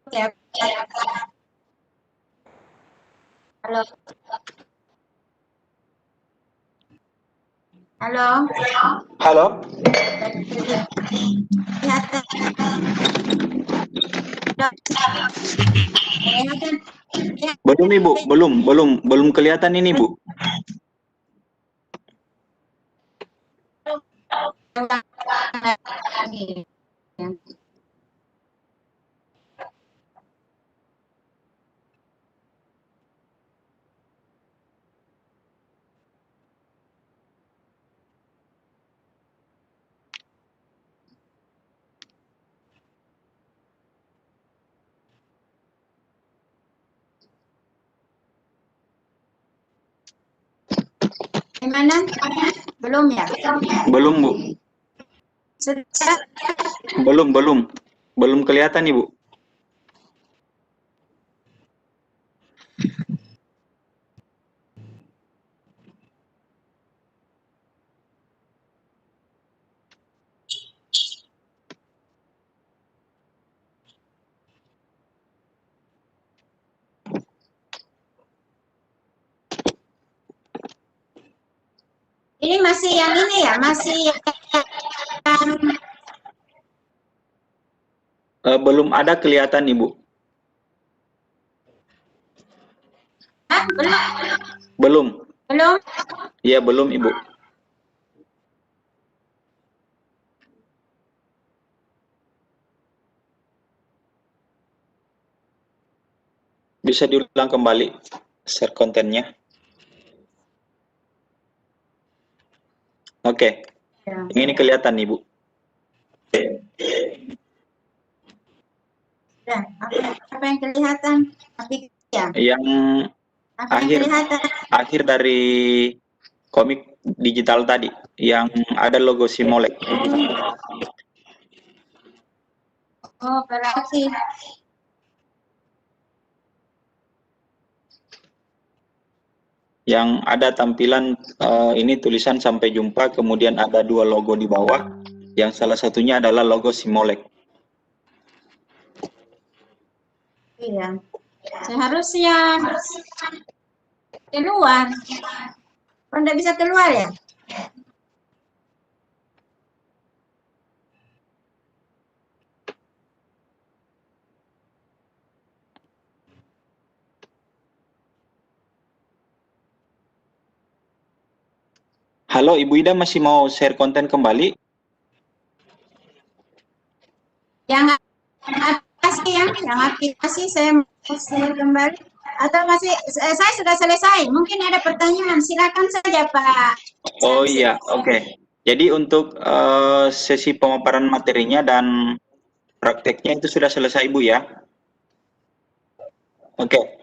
S4: Oke. Halo. Halo.
S1: Halo. Belum Ibu, belum kelihatan ini Bu.
S4: Gimana? Belum ya?
S1: Belum Bu.
S4: Sudah.
S1: Belum kelihatan Ibu.
S4: Ini masih yang ini ya, masih yang
S1: Belum ada kelihatan Ibu.
S4: belum.
S1: Belum. Iya, belum Ibu. Bisa diulang kembali share kontennya. Oke. Ini kelihatan Ibu.
S4: Ya, apa yang kelihatan? Tapi ya.
S1: Yang
S4: Apa yang kelihatan?
S1: akhir dari komik digital tadi yang ada logo Simolek.
S4: Oh, berarti
S1: Yang ada tampilan ini tulisan sampai jumpa, kemudian ada 2 logo di bawah, yang salah satunya adalah logo Simolek.
S4: iya. Seharusnya keluar. Kok nggak bisa keluar ya?
S1: Halo, Ibu Ida masih mau share konten kembali?
S4: Yang aplikasi yang aplikasi saya mau share kembali atau masih saya sudah selesai. Mungkin ada pertanyaan, silakan saja Pak.
S1: Oh iya, oke. Jadi untuk sesi pemaparan materinya dan prakteknya itu sudah selesai, Ibu ya? Oke.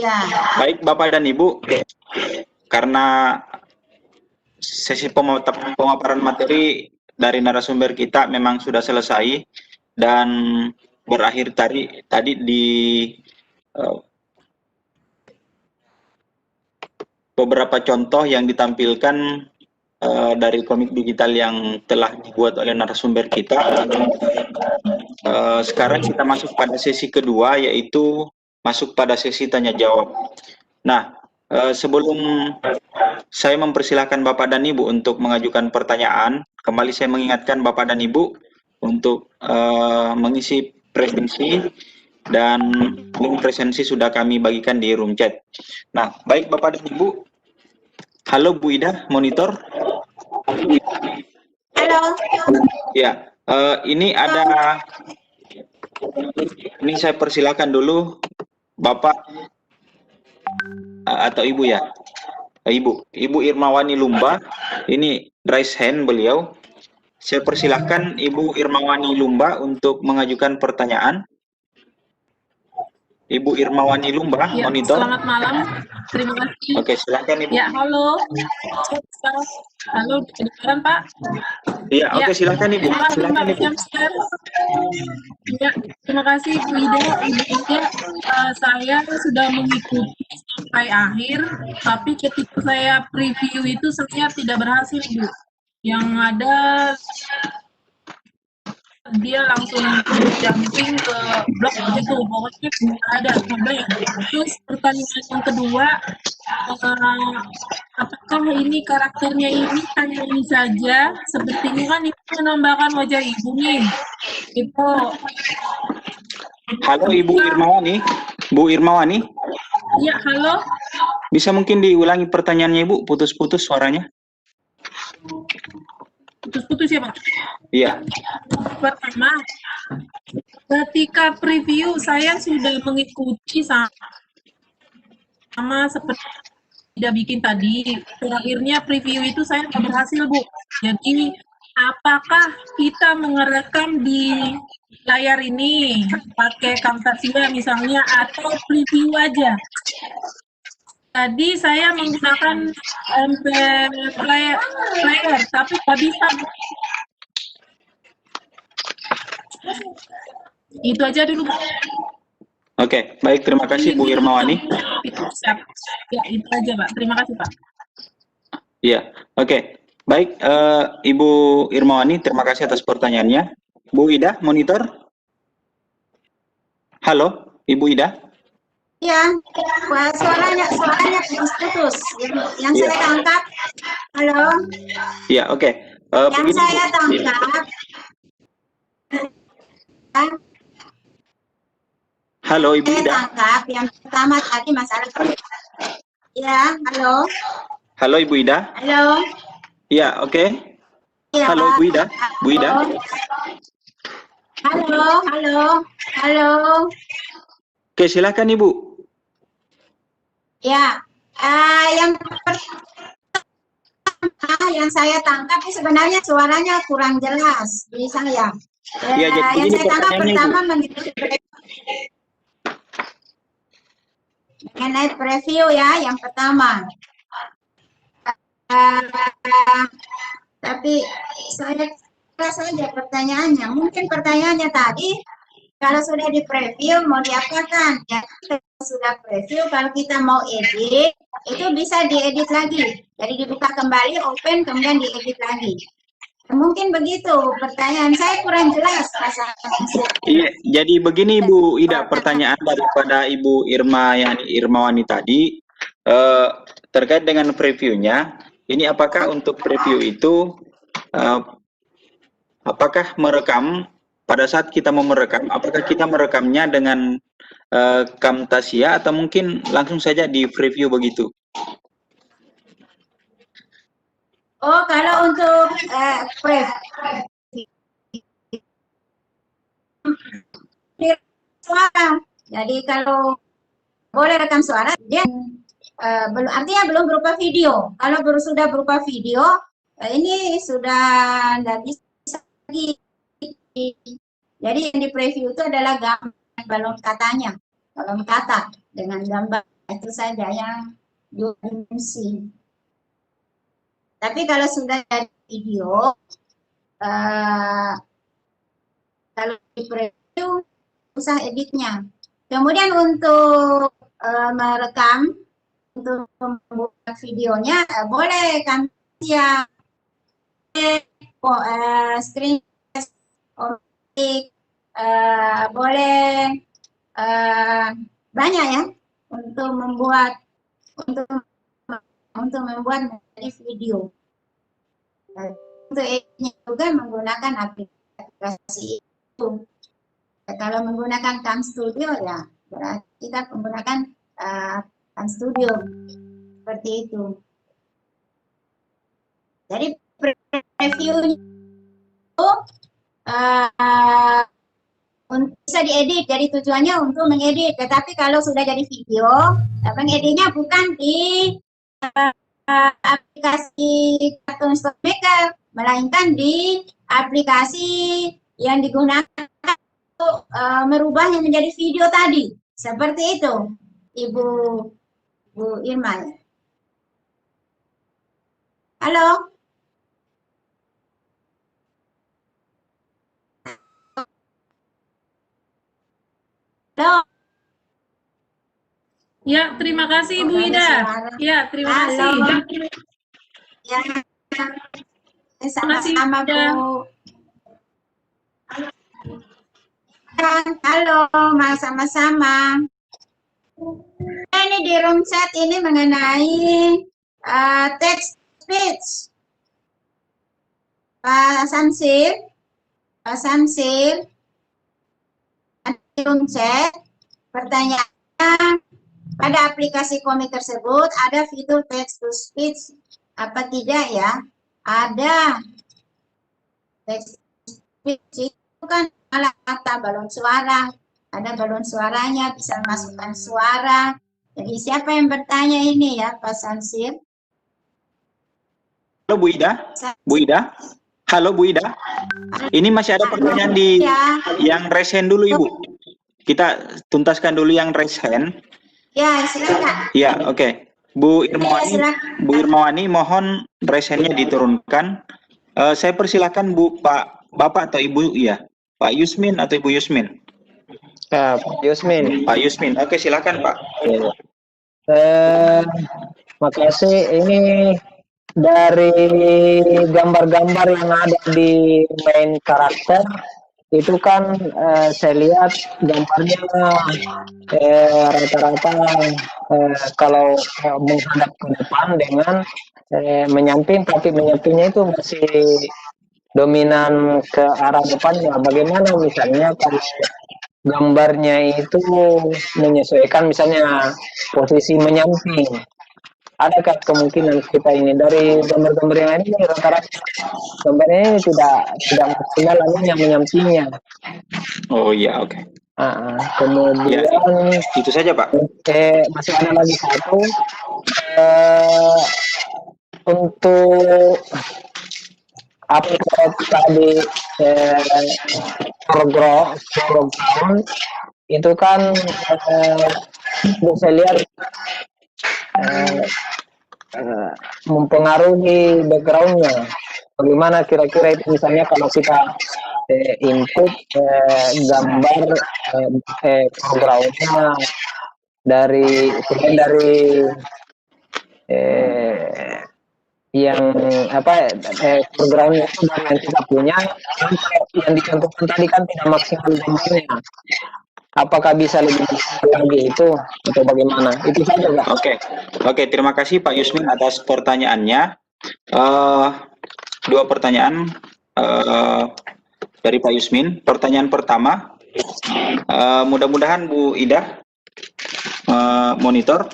S4: Ya.
S1: Baik Bapak dan Ibu, karena sesi pemaparan materi dari narasumber kita memang sudah selesai dan berakhir tadi di beberapa contoh yang ditampilkan dari komik digital yang telah dibuat oleh narasumber kita. Sekarang kita masuk pada sesi kedua, yaitu masuk pada sesi tanya jawab. Nah, sebelum saya mempersilahkan Bapak dan Ibu untuk mengajukan pertanyaan, kembali saya mengingatkan Bapak dan Ibu untuk mengisi presensi, dan link presensi sudah kami bagikan di room chat. Nah, baik Bapak dan Ibu. Halo Bu Ida, monitor.
S4: Halo.
S1: Ya, ini saya persilakan dulu Bapak atau Ibu ya. Ibu Irmawani Lumba, ini raise hand beliau. Saya persilahkan Ibu Irmawani Lumba untuk mengajukan pertanyaan. Ibu Irmawani Lumba,
S7: ya,
S1: monitor.
S7: Selamat malam, terima kasih.
S1: Oke, silakan Ibu.
S7: Ya, halo. Halo, kedengaran Pak?
S1: Iya, oke, silakan Ibu. Silakan Ibu.
S7: Ya, terima kasih Bu Ida. Saya sudah mengikuti sampai akhir, tapi ketika saya preview itu saya tidak berhasil, Bu. Yang ada dia langsung jumping ke blog itu, pokoknya ada sampai. Terus pertanyaan yang kedua, apakah ini karakternya ini hanya ini saja? Sepertinya kan ini menambahkan wajah ibu nih. Itu.
S1: Halo Ibu Irmawani, Bu Irmawani.
S7: Ya, halo.
S1: Bisa mungkin diulangi pertanyaannya Ibu, putus-putus suaranya.
S7: Putus-putus ya Pak?
S1: Iya.
S7: Pertama, ketika preview saya sudah mengikuti sama seperti tidak bikin tadi. Terakhirnya preview itu saya tidak berhasil Bu. Jadi apakah kita mengerekam di layar ini pakai Camtasia misalnya atau preview aja? Tadi saya menggunakan MP player, tapi nggak bisa. Itu aja dulu, Pak.
S1: Oke, baik, terima kasih Bu Irmawani.
S7: Ya, itu aja, Pak. Terima kasih, Pak.
S1: Iya, oke. Baik, Ibu Irmawani, terima kasih atas pertanyaannya. Bu Ida, monitor. Halo, Ibu Ida.
S4: Ya, suaranya putus. Yang
S1: Ya.
S4: saya tangkap, halo.
S1: Ya, oke.
S4: Yang saya tangkap,
S1: halo Ibu
S4: saya
S1: Ida.
S4: tangkap yang pertama tadi masalah. Ya, halo.
S1: Halo Ibu Ida.
S4: Halo.
S1: Ya, oke.
S4: Ya.
S1: Halo Bu Ida. Bu Ida.
S4: Halo.
S1: Oke, silakan Ibu.
S4: Ya, yang saya tangkap sebenarnya suaranya kurang jelas di saya.
S1: Ya, jadi
S4: yang
S1: ini
S4: saya tangkap pertama mengenai preview ya, yang pertama. Tapi saya kira saja pertanyaannya. Mungkin pertanyaannya tadi, kalau sudah di preview mau diapakan? Ya, kalau sudah preview, kalau kita mau edit, itu bisa diedit lagi. Jadi dibuka kembali, open, kemudian diedit lagi. Mungkin begitu pertanyaan saya kurang jelas.
S1: Iya, jadi begini Bu Ida, pertanyaan daripada Ibu Irmawani tadi terkait dengan previewnya. Ini apakah untuk preview itu apakah merekam pada saat kita mau merekam, apakah kita merekamnya dengan Camtasia atau mungkin langsung saja di preview begitu?
S4: Oh, kalau untuk suara, jadi kalau boleh rekam suara, dia belum, artinya belum berupa video. Kalau sudah berupa video, ini sudah tidak bisa lagi. Jadi yang di preview itu adalah gambar balon katanya, balon kata dengan gambar itu saja yang dua dimensi. Tapi kalau sudah ada video, kalau di preview usah editnya. Kemudian untuk merekam, untuk membuat videonya boleh kan ya screen boleh banyak ya untuk membuat menjadi video. Untuk editnya juga menggunakan aplikasi itu. Kalau menggunakan Cam Studio ya berarti kita menggunakan Cam Studio seperti itu. Jadi preview itu bisa diedit, jadi tujuannya untuk mengedit. Tetapi kalau sudah jadi video, mengeditnya bukan di aplikasi Cartoon Stock Maker, melainkan di aplikasi yang digunakan untuk merubahnya menjadi video tadi. Seperti itu, Ibu Irma. Halo? Halo?
S7: Ya, terima kasih Ibu Ida. Ya, terima kasih.
S4: Ya, sama-sama Bu. Halo, sama-sama. Ini di room chat ini mengenai text speech. Pak Samsir, di room chat, pertanyaannya, pada aplikasi komik tersebut ada fitur text to speech apa tidak ya? Ada. Text to speech itu kan malah kata balon suara, ada balon suaranya, bisa masukkan suara. Jadi siapa yang bertanya ini ya, Pak Samsir?
S1: Halo Bu Ida, Bu Ida. Halo Bu Ida. Ini masih ada pertanyaan di yang raise hand dulu Ibu. Kita tuntaskan dulu yang raise hand.
S4: Ya, silakan.
S1: Ya, oke. Bu Irmawani, mohon raise hand-nya diturunkan. Saya persilakan Bapak atau Ibu ya. Pak Yusmin atau Ibu Yusmin?
S8: Pak Yusmin.
S1: Pak Yusmin. Oke, silakan Pak.
S8: Makasih. Ini dari gambar-gambar yang ada di main karakter itu kan saya lihat gambarnya rata-rata kalau menghadap ke depan dengan menyamping, tapi menyampingnya itu masih dominan ke arah depannya. Bagaimana misalnya kalau gambarnya itu menyesuaikan misalnya posisi menyamping? Adakah kemungkinan kita ini dari gambar-gambar yang lain ini rata-rata gambarnya ini tidak maksimal yang menyampingnya?
S1: Oh iya, oke.
S8: Kemudian
S1: ya, itu saja Pak.
S8: Masih ada lagi satu untuk apa tadi foreground itu kan bisa lihat mempengaruhi backgroundnya. Bagaimana kira-kira itu misalnya kalau kita input gambar backgroundnya dari yang backgroundnya itu dari yang kita punya, yang dicontohkan tadi kan tidak maksimal gambarnya. Apakah bisa lebih lagi itu atau bagaimana? Itu saja, Pak.
S1: Oke, terima kasih Pak Yusmin atas pertanyaannya. Dua pertanyaan dari Pak Yusmin. Pertanyaan pertama, mudah-mudahan Bu Ida monitor.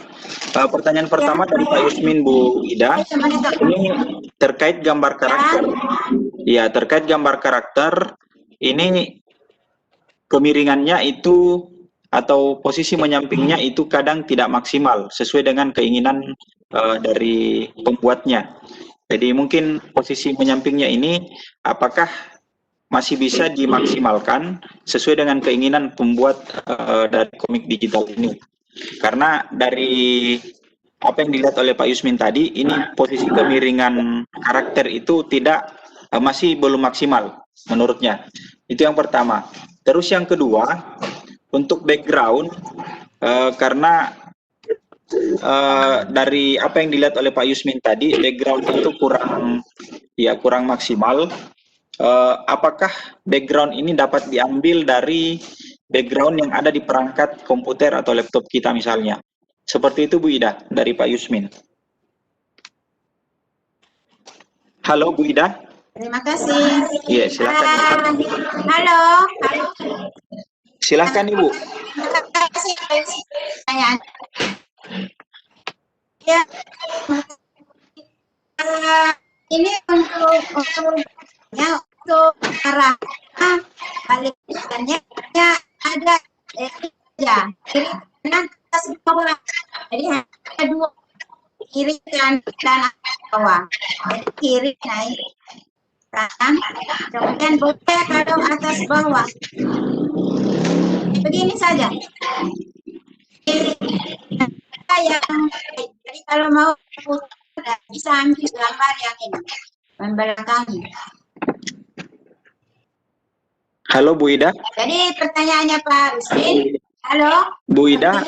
S1: Pertanyaan pertama dari Pak Yusmin, Bu Ida, ini terkait gambar karakter. Ya, terkait gambar karakter, ini kemiringannya itu atau posisi menyampingnya itu kadang tidak maksimal sesuai dengan keinginan dari pembuatnya. Jadi mungkin posisi menyampingnya ini apakah masih bisa dimaksimalkan sesuai dengan keinginan pembuat dari komik digital ini. Karena dari apa yang dilihat oleh Pak Yusmin tadi, ini posisi kemiringan karakter itu masih belum maksimal menurutnya. Itu yang pertama. Terus yang kedua, untuk background, karena dari apa yang dilihat oleh Pak Yusmin tadi, background itu kurang maksimal. Apakah background ini dapat diambil dari background yang ada di perangkat komputer atau laptop kita misalnya? Seperti itu Bu Ida, dari Pak Yusmin. Halo Bu Ida.
S4: Terima kasih.
S1: Iya, silakan.
S4: Halo.
S1: Silahkan Ibu.
S4: Terima kasih. Ya. Ini untuk arah balikannya ada kiri kanan atas bawah. Jadi ada dua, kiri kanan dan bawah. Jadi kiri naik kanan, kemudian boleh kalau atas bawah. Begini saja. Jadi kalau mau bisa ambil gambar yang ini, membelakangi.
S1: Halo Bu Ida.
S4: Jadi pertanyaannya Pak Rusmin. Halo.
S1: Bu Ida,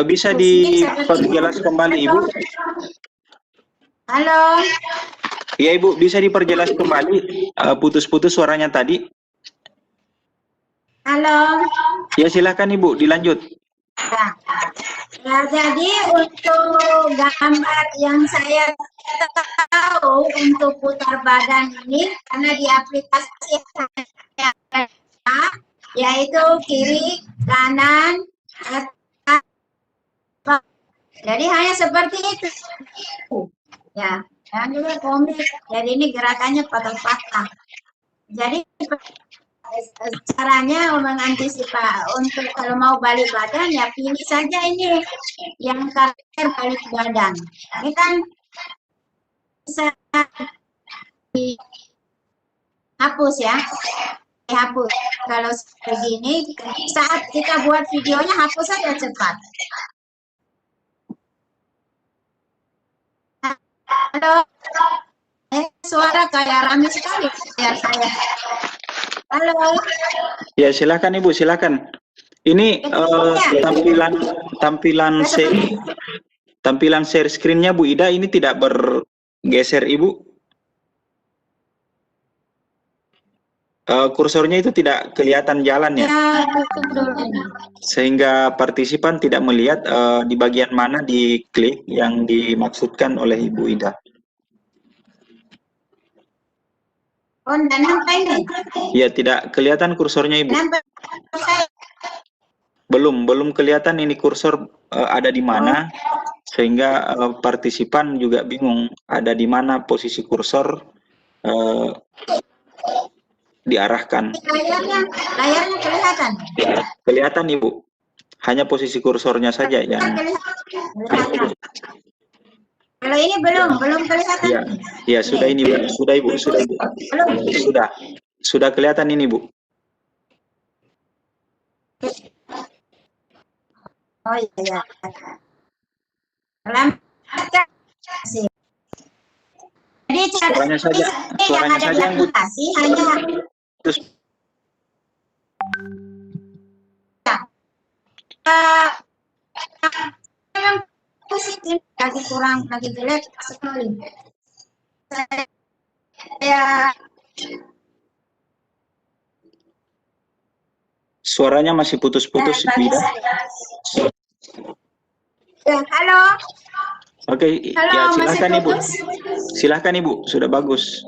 S1: bisa diperjelas kembali Ibu?
S4: Halo.
S1: Ya Ibu, bisa diperjelas kembali, putus-putus suaranya tadi.
S4: Halo.
S1: Ya silakan Ibu, dilanjut.
S4: Nah, jadi untuk gambar yang saya tahu untuk putar badan ini, karena di aplikasi yang ada, yaitu kiri, kanan, atas, bawah. Jadi hanya seperti itu. Ya, dan juga komik. Jadi ini gerakannya patah-patah. Jadi caranya mengantisipasi untuk kalau mau balik badan ya pilih saja ini yang karakter balik badan. Ini kan bisa dihapus ya, dihapus. Kalau begini saat kita buat videonya hapus saja cepat. Halo, suara kayak rame sekali ya saya. Halo.
S1: Ya silakan Ibu, silakan. Ini tampilan share screen-nya Bu Ida ini tidak bergeser Ibu. Kursornya itu tidak kelihatan jalannya. Sehingga partisipan tidak melihat di bagian mana diklik yang dimaksudkan oleh Ibu Ida.
S4: Oh, dan nampak ini?
S1: Ya, tidak kelihatan kursornya Ibu. Belum kelihatan ini kursor ada di mana, sehingga partisipan juga bingung ada di mana posisi kursor diarahkan.
S4: Layarnya kelihatan?
S1: Ya, kelihatan Ibu. Hanya posisi kursornya saja yang.
S4: Kelihatan. Kalau ini belum kelihatan.
S1: Ya, sudah ini Bu. Sudah Ibu. Sudah kelihatan ini Bu.
S4: Oh iya. Jadi
S1: Suaranya saja,
S4: yang
S1: suaranya
S4: ada
S1: saja yang
S4: aplikasi hanya
S1: putus.
S4: memang positif, lagi kurang, lagi jelek sekali. Saya
S1: Suaranya masih putus-putus, Ibu Ida.
S4: ya, halo.
S1: Oke,
S4: Halo,
S1: ya
S4: masih
S1: silahkan Ibu.
S4: putus?
S1: Silahkan Ibu, sudah bagus.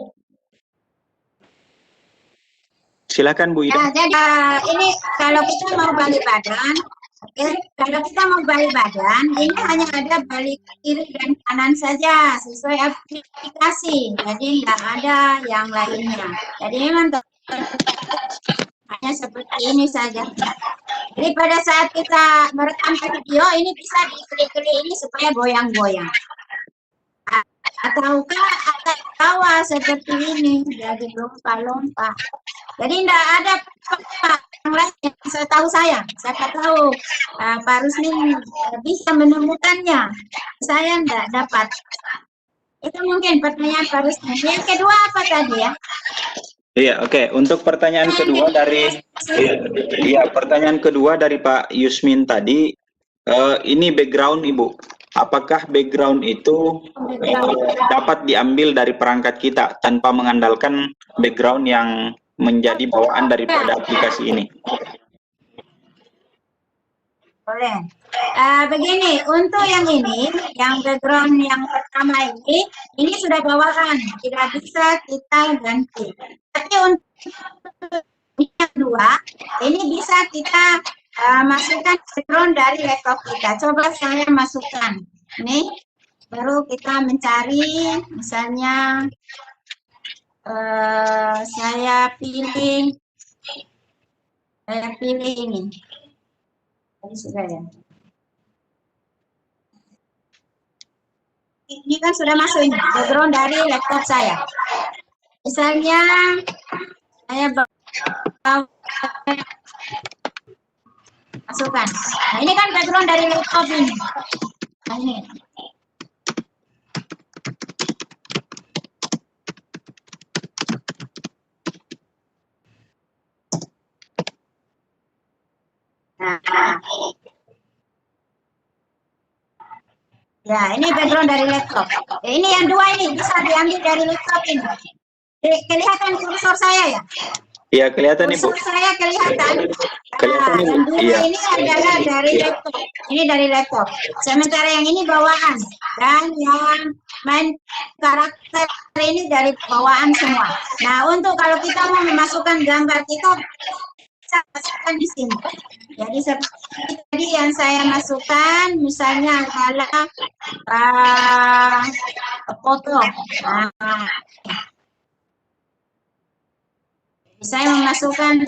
S1: Silahkan Bu Ida.
S4: Ya, jadi ini kalau kita mau balik badan, kalau kita mau balik badan, ini hanya ada balik kiri dan kanan saja sesuai aplikasi. Jadi nggak ada yang lainnya. Jadi memang hanya seperti ini saja. Jadi pada saat kita merekam video ini bisa diklik-klik ini supaya goyang-goyang. Ataukah ada bawah seperti ini, jadi lompat-lompat. Jadi tidak ada yang lain yang setahu saya. Saya tahu Pak Rusmin bisa menemukannya. Saya tidak dapat. Itu mungkin pertanyaan Pak Rusmin. Yang kedua apa tadi ya?
S1: Iya, oke. Untuk pertanyaan kedua dari pertanyaan kedua dari Pak Yusmin tadi, ini background Ibu. Apakah background itu dapat diambil dari perangkat kita tanpa mengandalkan background yang menjadi bawaan daripada aplikasi ini?
S4: Boleh. Begini, untuk yang ini, yang background yang pertama ini sudah bawaan, tidak bisa kita ganti. Tapi untuk yang kedua, ini bisa kita masukkan background dari laptop kita. Coba saya masukkan. Ini, baru kita mencari, misalnya saya pilih ini. Ini sudah ya. Ini kan sudah masuk ini, background dari laptop saya. Misalnya saya masukkan. Nah, ini kan background dari laptop ini. Nah, ini. Nah. Ya, ini background dari laptop. Ya, ini yang dua ini bisa diambil dari laptop ini. Kelihatan kursor saya ya?
S1: Iya, kelihatan Ibu.
S4: Kursor saya kelihatan.
S1: Kelihatan Ibu.
S4: Yang dua
S1: Iya.
S4: ini adalah dari laptop. Ini dari laptop. Sementara yang ini bawaan. Dan yang main karakter ini dari bawaan semua. Nah, untuk kalau kita mau memasukkan gambar kita, bisa masukkan di sini. Jadi seperti tadi yang saya masukkan, misalnya adalah foto. Nah, saya memasukkan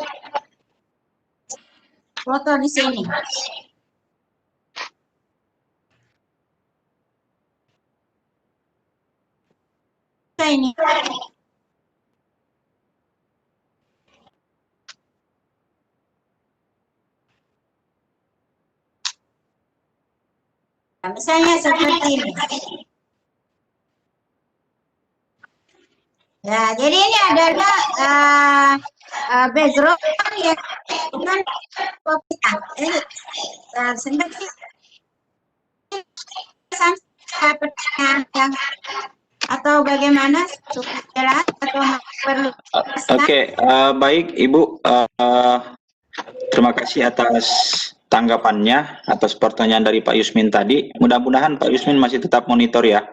S4: foto di sini. Ini. Nah, misalnya seperti ini. Ya, jadi ini adalah background yang bukan kita. Jadi seperti pertanyaan yang atau bagaimana cukup jelas atau perlu?
S1: Oke, baik Ibu. Terima kasih atas tanggapannya atas pertanyaan dari Pak Yusmin tadi. Mudah-mudahan Pak Yusmin masih tetap monitor ya.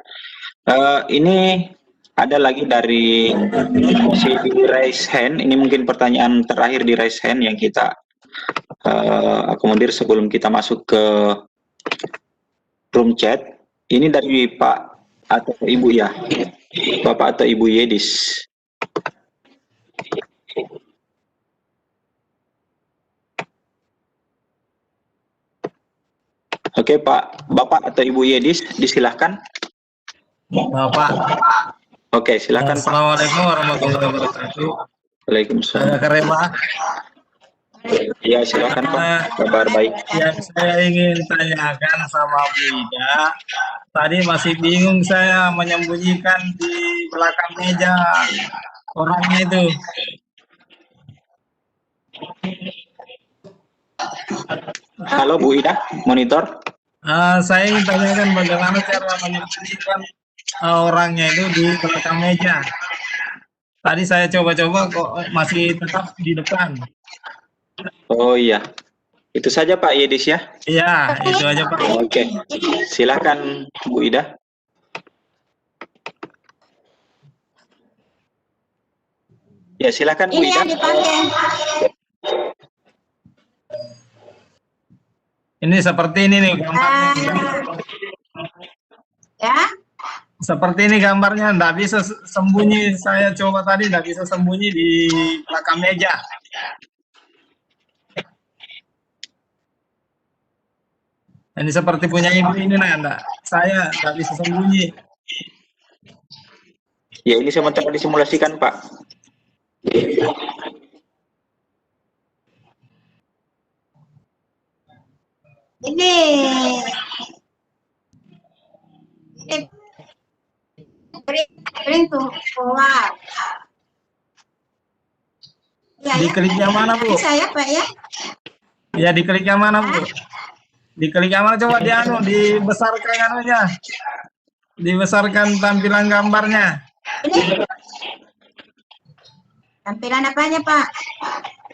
S1: Ini ada lagi dari si raise hand. Ini mungkin pertanyaan terakhir di raise hand yang kita akomodir sebelum kita masuk ke room chat. Ini dari Pak atau Ibu ya, Bapak atau Ibu Yedis. Oke Pak, Bapak atau Ibu Yedis, disilahkan.
S3: Bapak.
S1: Oke, silakan Pak.
S3: Assalamualaikum warahmatullahi wabarakatuh.
S1: Waalaikumsalam.
S3: Ada Karema.
S1: Iya, silakan Pak. Kabar baik.
S3: Yang saya ingin tanyakan sama Bu Ida, tadi masih bingung saya menyembunyikan di belakang meja orangnya itu.
S1: Halo Bu Ida, monitor.
S3: Saya ingin tanyakan bagaimana cara menyembunyikan orangnya itu di belakang meja. Tadi saya coba-coba kok masih tetap di depan.
S1: Oh iya, itu saja Pak Yedis ya.
S3: Iya, itu aja Pak.
S1: Oke, silakan Bu Ida. Ya silakan Bu
S4: Ini
S1: Ida.
S4: yang dipakai.
S3: Ini seperti ini nih gambarnya.
S4: Ya,
S3: Seperti ini gambarnya, nggak bisa sembunyi. Saya coba tadi nggak bisa sembunyi di belakang meja. Ini seperti punya ibu ini, nah, enggak. Saya nggak bisa sembunyi.
S1: Ya ini sementara disimulasikan Pak.
S4: ini bring to forward. Ya,
S3: Diklik yang mana Bu?
S4: Saya Pak ya.
S3: Ya diklik yang mana Bu? Diklik yang mana coba dibesarkan anunya. Dibesarkan tampilan gambarnya.
S4: Ini tampilan apanya Pak?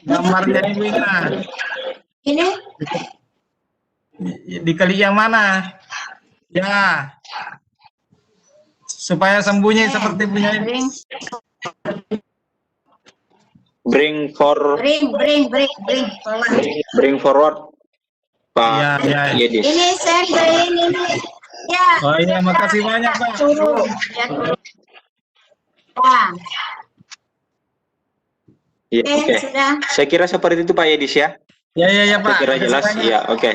S3: Gambarnya ibu ini. Nah.
S4: Ini
S3: Diklik yang mana? Ya. Supaya sembunyi seperti punya ibu.
S4: bring
S1: Bring
S4: forward.
S1: bring forward Pak
S3: Iya, iya.
S1: Yedis.
S4: Ini send ini. Ya.
S3: Oh iya, makasih banyak Pak.
S4: Turun. Ya, turun. Wah,
S1: Ya, oke.
S4: sudah.
S1: Saya kira seperti itu Pak Yedis ya.
S3: Ya
S1: Saya
S3: Pak.
S1: kira jelas.
S3: Makasih banyak.
S1: Ya, oke.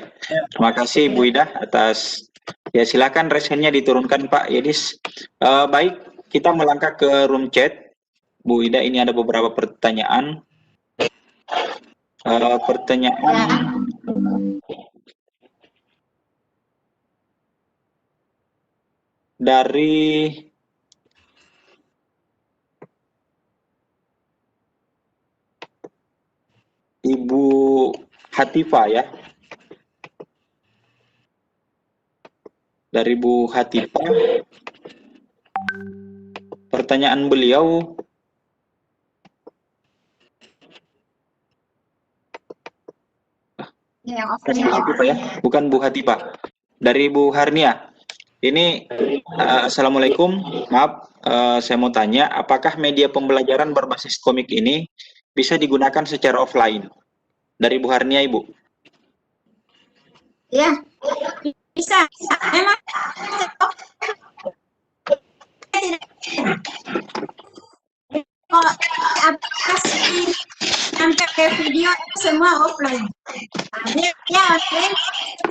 S1: Terima kasih Bu Ida atas. Ya silakan resennya diturunkan Pak Yedis. Baik, kita melangkah ke room chat. Bu Ida, ini ada beberapa pertanyaan. Pertanyaan dari Ibu Hatifa ya. Dari Bu Hatifa. Pertanyaan beliau,
S4: Ini yang
S1: Bu Hatifa ya, bukan Bu Hatifa. Dari Bu Harnia. Ini Assalamualaikum, maaf, saya mau tanya, apakah media pembelajaran berbasis komik ini bisa digunakan secara offline? Dari Bu Harnia, Ibu.
S4: Ya, bisa. Memang kok aplikasi sampai video semua offline. Ya, offline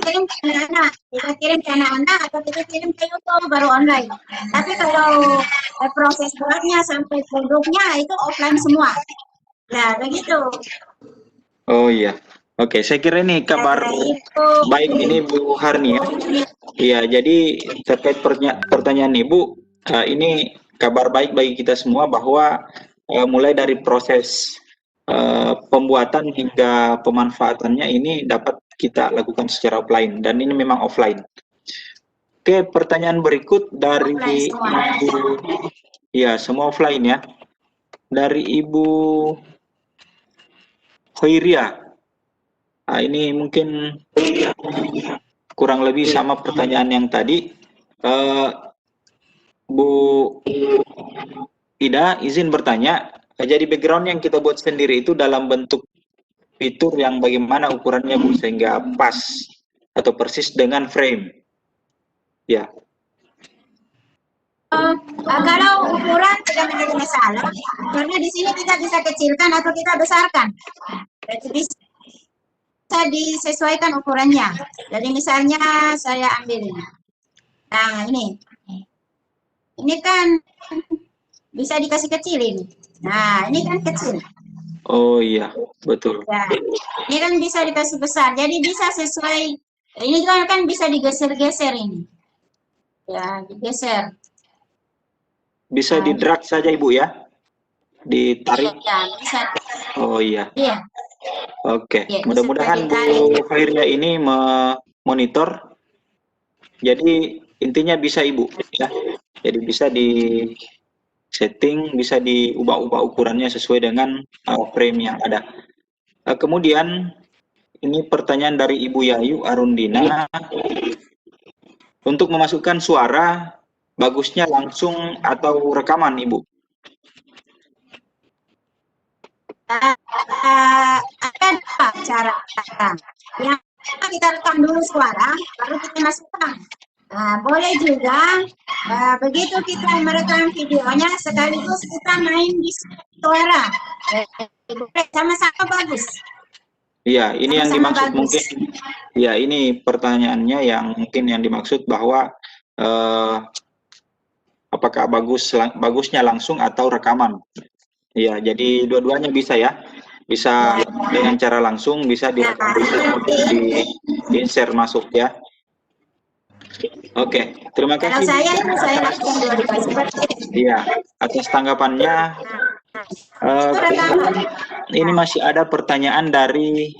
S4: kirim ke anak, kita kirim ke anak-anak atau kita kirim ke YouTube baru online. Tapi kalau proses buatnya sampai produknya itu offline semua. Nah, begitu.
S1: Oh iya, oke. Saya kira ini kabar baik ini Bu Harnia. Iya, jadi terkait pertanyaan Ibu, ini kabar baik bagi kita semua bahwa mulai dari proses pembuatan hingga pemanfaatannya ini dapat kita lakukan secara offline dan ini memang offline. Oke, pertanyaan berikut dari Ibu, ya semua offline ya, dari Ibu Hoiria. Nah, ini mungkin kurang lebih sama pertanyaan yang tadi. Bu Ida izin bertanya, jadi background yang kita buat sendiri itu dalam bentuk fitur yang bagaimana ukurannya Bu sehingga pas atau persis dengan frame. Ya.
S4: Kalau ukuran tidak menjadi masalah, karena di sini kita bisa kecilkan atau kita besarkan. Jadi bisa disesuaikan ukurannya. Jadi misalnya saya ambil, nah ini kan bisa dikasih kecilin. Nah ini kan kecil.
S1: Oh iya, betul.
S4: Ya, ini kan bisa dikasih besar, jadi bisa sesuai. Ini kan bisa digeser-geser ini. Ya, digeser.
S1: Bisa di drag saja Ibu ya? Ditarik.
S4: Ya, bisa.
S1: Oh iya.
S4: Iya.
S1: Oke,
S4: Iya, bisa
S1: mudah-mudahan Bu
S4: ditarik.
S1: Fairia ini memonitor. Jadi intinya bisa Ibu ya. Jadi bisa di setting, bisa diubah-ubah ukurannya sesuai dengan frame yang ada. Kemudian ini pertanyaan dari Ibu Yayu Arundina. Untuk memasukkan suara, bagusnya langsung atau rekaman Ibu?
S4: Ada dua cara. Yang kita rekam dulu suara, baru kita masukkan. Boleh juga begitu kita merekam videonya sekaligus kita main di suara. Sama-sama bagus.
S1: Iya, ini yang
S4: Sama-sama
S1: dimaksud
S4: bagus.
S1: mungkin. Ya, ini pertanyaannya yang mungkin yang dimaksud bahwa apakah bagusnya langsung atau rekaman? Iya, jadi dua-duanya bisa ya. Bisa dengan cara langsung, bisa direkam, bisa di-insert masuk ya. Oke, terima
S4: Kalau
S1: kasih.
S4: saya itu saya lakukan dua-dua seperti itu.
S1: Iya, atas tanggapannya. Kemudian ini masih ada pertanyaan dari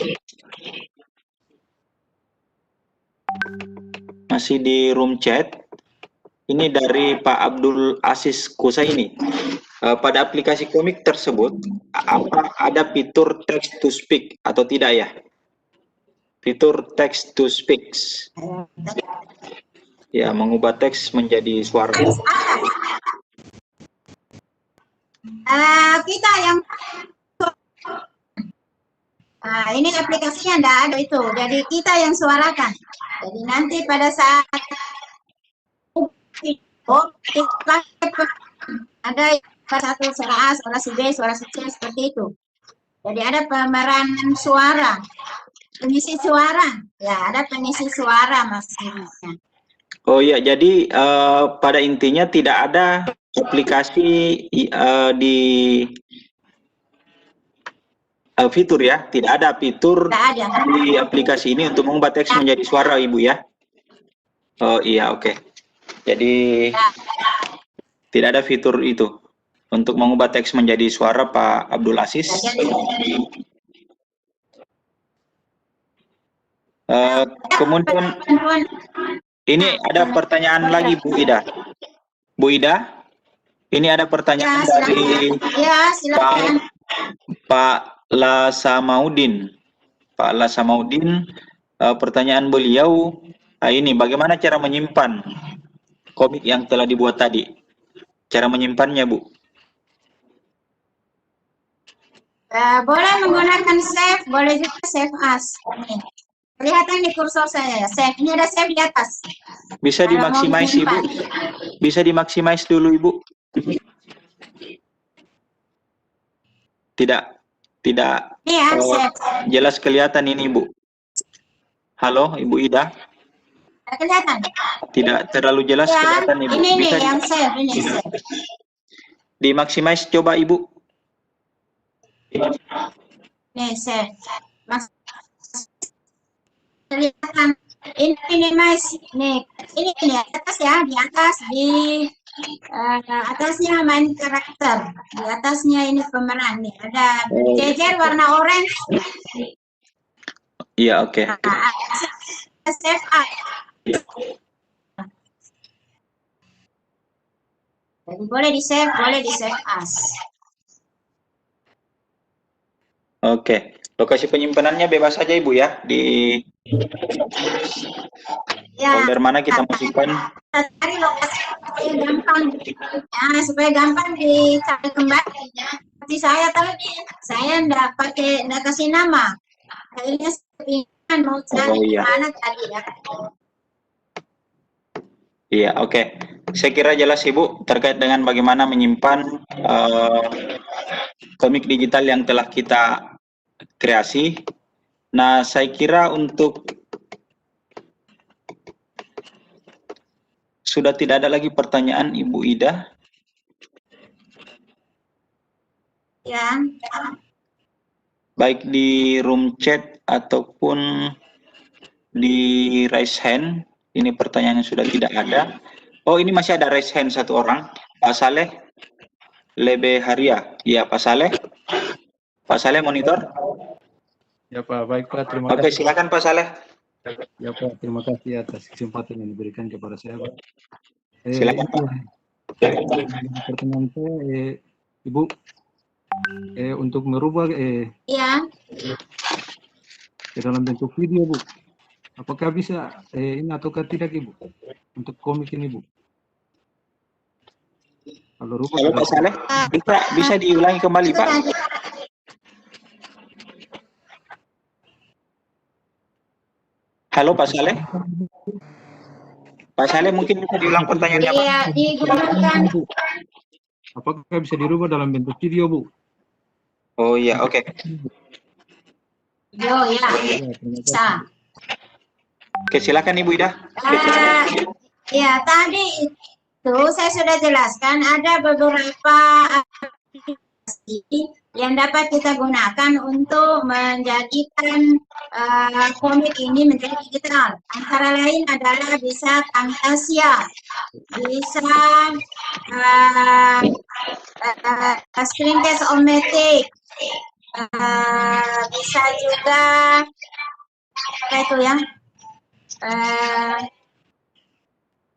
S1: masih di room chat. Ini dari Pak Abdul Aziz Kusaini. Pada aplikasi komik tersebut, apa ada fitur text to speak atau tidak ya? Fitur text to speak. Ya, mengubah teks menjadi suara.
S4: Kita yang ini aplikasinya tidak ada itu, jadi kita yang suarakan. Jadi nanti pada saat ada satu suara A, suara si B, suara si C seperti itu. Jadi ada pemeranan suara, pengisi suara. Ya, ada pengisi suara maksudnya.
S1: Oh iya, jadi pada intinya tidak ada aplikasi di fitur ya, tidak ada fitur di aplikasi ini untuk mengubah teks menjadi suara Ibu ya. Oh iya, oke. Jadi tidak ada fitur itu untuk mengubah teks menjadi suara Pak Abdul Aziz. Kemudian ini ada pertanyaan lagi Bu Ida. Bu Ida, ini ada pertanyaan dari Pak Lasamaudin. Pak Lasamaudin, pertanyaan beliau ini bagaimana cara menyimpan komik yang telah dibuat tadi? Cara menyimpannya, Bu?
S4: Boleh menggunakan save, boleh juga save as. Kelihatan di kursor saya ya, save. Ini ada save di atas.
S1: Bisa dimaksimis Ibu? Bisa dimaksimis dulu Ibu? Tidak
S4: ya,
S1: jelas kelihatan ini Ibu. Halo Ibu Ida?
S4: Kelihatan?
S1: Tidak terlalu jelas
S4: ya,
S1: kelihatan Ibu.
S4: Ini nih yang save, ini save.
S1: Dimaksimis coba Ibu.
S4: Nih save. Kelihatan ini mas, nih ini atas ya, di atas di atasnya main karakter, di atasnya ini pemeran nih, ada jejer warna orange.
S1: Iya, oke.
S4: Save as. Jadi boleh di save as.
S1: Oke. Lokasi penyimpanannya bebas saja Ibu ya, di folder mana kita masukkan.
S4: Cari lokasi yang gampang, ya, supaya gampang dicari kembali. Seperti saya tadi, saya enggak kasih nama. Akhirnya saya mau cari mana tadi ya.
S1: Iya, oke. Saya kira jelas Ibu terkait dengan bagaimana menyimpan komik digital yang telah kita kreasi. Nah, saya kira untuk sudah tidak ada lagi pertanyaan Ibu Ida.
S4: Ya.
S1: baik di room chat ataupun di raise hand. Ini pertanyaannya sudah tidak ada. Oh, ini masih ada raise hand satu orang, Pak Saleh Lebe Haria. Ya, Pak Saleh. Pak Saleh monitor.
S9: Ya Pak, baik Pak, terima
S1: Oke,
S9: kasih.
S1: silakan Pak Saleh.
S9: Ya Pak, terima kasih atas kesempatan yang diberikan kepada saya Pak.
S1: Silakan Pak.
S9: Pertanyaan saya, Ibu, untuk merubah
S4: Iya.
S9: ke dalam bentuk video Bu, apakah bisa ini ataukah tidak Ibu, untuk komik ini Bu? Kalau rubah
S1: Halo Pak Saleh, bisa diulangi kembali Pak. Halo Pak Saleh. Pak Saleh mungkin bisa diulang pertanyaannya Pak.
S4: Iya, digunakan.
S9: Apakah bisa dirubah dalam bentuk video Bu?
S1: Oh iya, oke.
S4: Yo, ya. Bisa.
S1: Oke, silakan Ibu Ida.
S4: Ya, tadi itu saya sudah jelaskan ada beberapa aplikasi yang dapat kita gunakan untuk menjadikan komik ini menjadi digital. Antara lain adalah bisa Camtasia, bisa Screencast-O-Matic, bisa juga apa itu ya?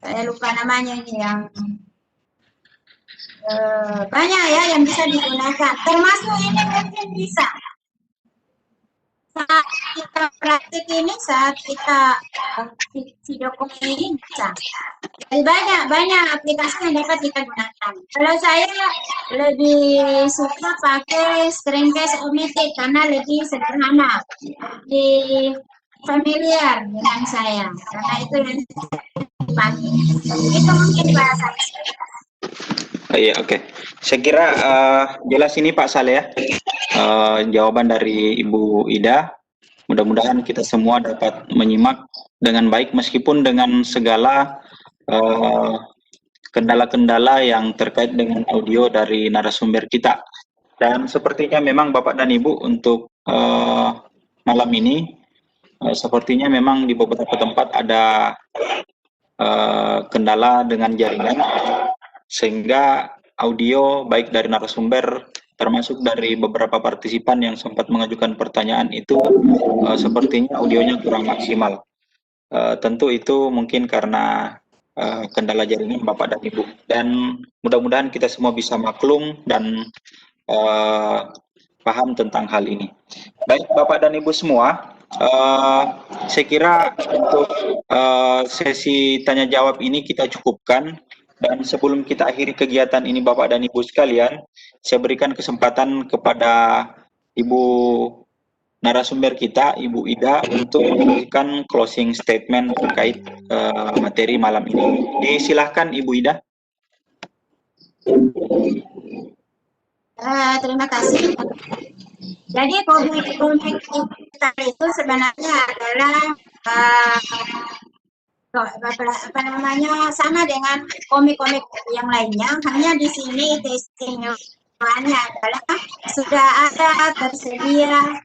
S4: Saya lupa namanya ini yang banyak ya yang bisa digunakan. Termasuk ini mungkin bisa. Saat kita praktik ini, saat kita video call ini bisa. Jadi banyak aplikasi yang dapat kita gunakan. Kalau saya lebih suka pakai Screencast-O-Matic karena lebih sederhana, lebih familiar dengan saya. Karena itu yang dipakai. Itu mungkin bahasa saya.
S1: Oh, iya, oke. Saya kira jelas ini Pak Saleh ya. Jawaban dari Ibu Ida. Mudah-mudahan kita semua dapat menyimak dengan baik meskipun dengan segala kendala-kendala yang terkait dengan audio dari narasumber kita. Dan sepertinya memang Bapak dan Ibu untuk malam ini sepertinya memang di beberapa tempat ada kendala dengan jaringan, sehingga audio baik dari narasumber termasuk dari beberapa partisipan yang sempat mengajukan pertanyaan itu sepertinya audionya kurang maksimal. Tentu itu mungkin karena kendala jaringan Bapak dan Ibu, dan mudah-mudahan kita semua bisa maklum dan paham tentang hal ini. Baik Bapak dan Ibu semua, saya kira untuk sesi tanya jawab ini kita cukupkan. Dan sebelum kita akhiri kegiatan ini Bapak dan Ibu sekalian, saya berikan kesempatan kepada Ibu narasumber kita, Ibu Ida, untuk memberikan closing statement terkait materi malam ini. Silahkan Ibu Ida.
S4: Terima kasih. Jadi komik kita itu sebenarnya adalah apa namanya, sama dengan komik-komik yang lainnya, hanya di sini istimewaannya adalah sudah ada tersedia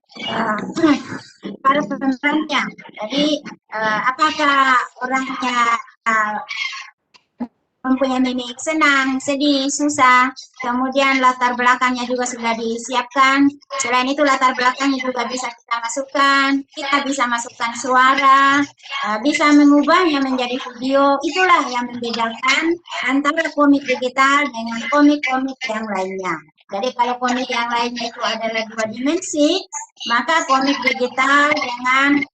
S4: para pemerannya. Jadi apakah orangnya mempunyai mimik senang, sedih, susah, kemudian latar belakangnya juga sudah disiapkan. Selain itu latar belakangnya juga bisa kita masukkan, kita bisa masukkan suara, bisa mengubahnya menjadi video. Itulah yang membedakan antara komik digital dengan komik-komik yang lainnya. Jadi kalau komik yang lainnya itu adalah 2 dimensi, maka komik digital dengan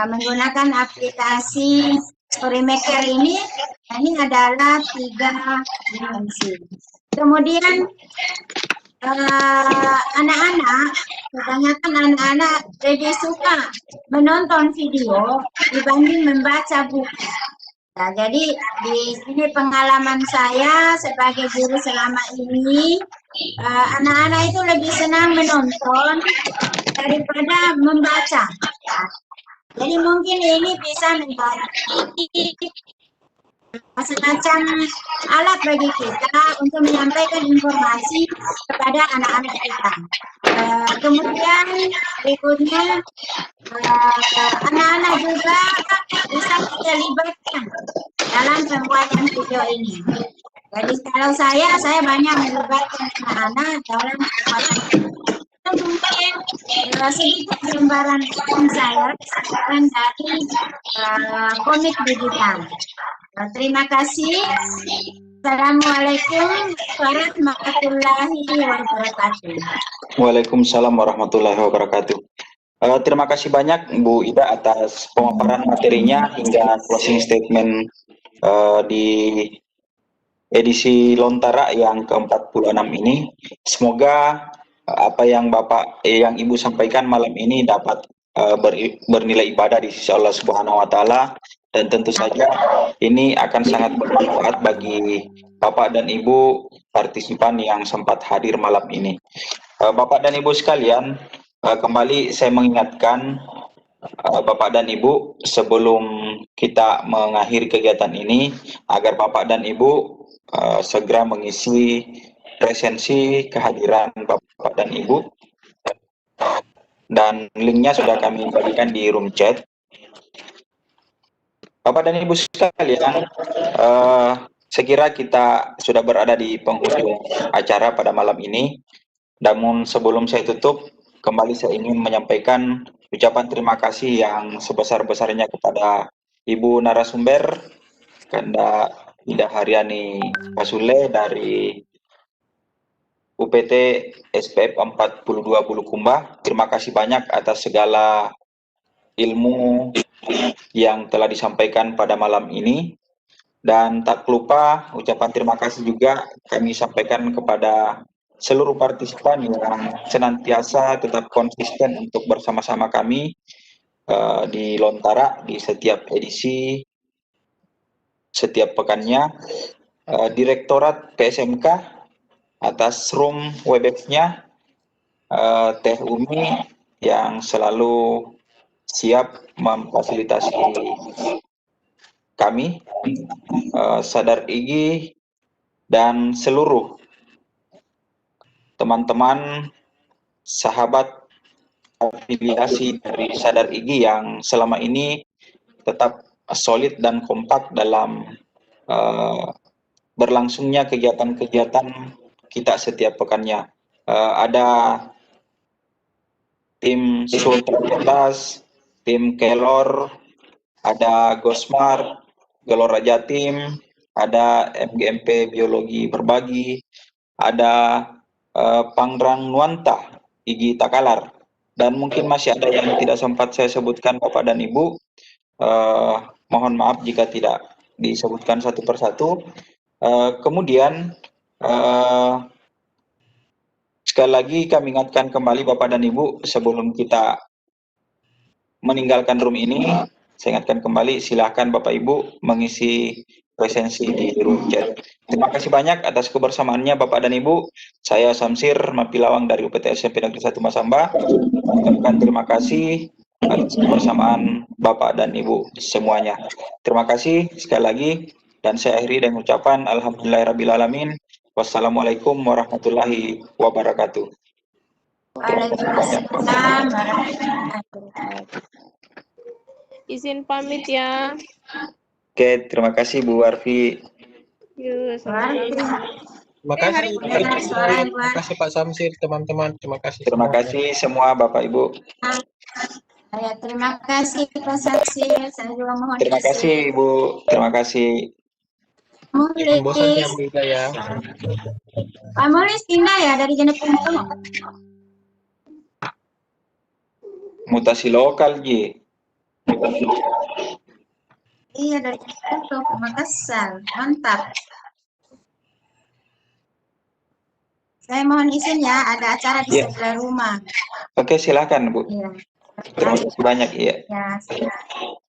S4: menggunakan aplikasi Storymaker ini adalah 3 dimensi. Kemudian anak-anak, kebanyakan anak-anak lebih suka menonton video dibanding membaca buku. Nah, jadi di sini pengalaman saya sebagai guru selama ini, anak-anak itu lebih senang menonton daripada membaca. Jadi mungkin ini bisa menjadi semacam alat bagi kita untuk menyampaikan informasi kepada anak-anak kita. Kemudian berikutnya anak-anak juga bisa kita libatkan dalam pembuatan video ini. Jadi kalau saya banyak melibatkan anak-anak dalam pembuatan mungkin sedikit gambaran saya disebutkan dari komik digital. Terima kasih. Assalamualaikum warahmatullahi wabarakatuh.
S1: Waalaikumsalam warahmatullahi wabarakatuh. Terima kasih banyak Bu Ida atas pemaparan materinya hingga closing statement di edisi Lontara yang ke-46 ini. Semoga apa yang yang Ibu sampaikan malam ini dapat bernilai ibadah di sisi Allah Subhanahu wa taala, dan tentu saja ini akan sangat bermanfaat bagi Bapak dan Ibu partisipan yang sempat hadir malam ini. Bapak dan Ibu sekalian, kembali saya mengingatkan Bapak dan Ibu sebelum kita mengakhiri kegiatan ini agar Bapak dan Ibu segera mengisi presensi kehadiran Bapak dan Ibu, dan linknya sudah kami bagikan di room chat. Bapak dan Ibu sekalian, saya kira kita sudah berada di penghujung acara pada malam ini. Namun sebelum saya tutup, kembali saya ingin menyampaikan ucapan terima kasih yang sebesar-besarnya kepada Ibu narasumber, Kanda Ida Haryani Pasule dari UPT SPF 42 Bulukumba. Terima kasih banyak atas segala ilmu yang telah disampaikan pada malam ini. Dan tak lupa ucapan terima kasih juga kami sampaikan kepada seluruh partisipan yang senantiasa tetap konsisten untuk bersama-sama kami di Lontara di setiap edisi, setiap pekannya. Direktorat PSMK atas room Webex-nya, Teh Umi yang selalu siap memfasilitasi kami, Sadar Igi, dan seluruh teman-teman sahabat afiliasi dari Sadar Igi yang selama ini tetap solid dan kompak dalam berlangsungnya kegiatan-kegiatan kita setiap pekannya. Ada tim Sultan, tim Kelor, ada Gosmar, Gelora Jatim, ada MGMP Biologi Berbagi, ada Pangrang Nuanta, Igi Takalar, dan mungkin masih ada yang tidak sempat saya sebutkan Bapak dan Ibu. Mohon maaf jika tidak disebutkan satu persatu. Kemudian sekali lagi kami ingatkan kembali Bapak dan Ibu sebelum kita meninggalkan room ini, saya ingatkan kembali silakan Bapak Ibu mengisi presensi di room chat. Terima kasih banyak atas kebersamaannya Bapak dan Ibu. Saya Samsir Mapilawang dari UPT SMP Negeri 1 Masamba. Mengucapkan terima kasih atas kebersamaan Bapak dan Ibu semuanya. Terima kasih sekali lagi, dan saya akhiri dengan ucapan alhamdulillahirrabbilalamin. Wassalamualaikum warahmatullahi wabarakatuh.
S4: Waalaikumsalam warahmatullahi wabarakatuh.
S10: Izin pamit ya.
S1: Oke, terima kasih Bu Warfi.
S10: Yuk, assalamualaikum.
S2: Terima kasih, terima kasih Pak Samsir, teman-teman. Terima kasih.
S1: Terima kasih semua Bapak Ibu.
S4: Ya, terima kasih Pak Samsir. Saya juga mohon
S1: Terima kasih Ibu. Terima kasih.
S2: Jangan bosan ya Bu Ida ya.
S4: Pak Mulis pindah ya dari Jeneponto.
S1: Mutasi lokal, Ji.
S4: Iya, dari Jeneponto ke Makassar. Mantap. Saya mohon izin ya, ada acara di sebelah rumah.
S1: Oke, silakan Bu.
S4: Iya.
S1: Terima kasih banyak, iya.
S4: Ya, silakan.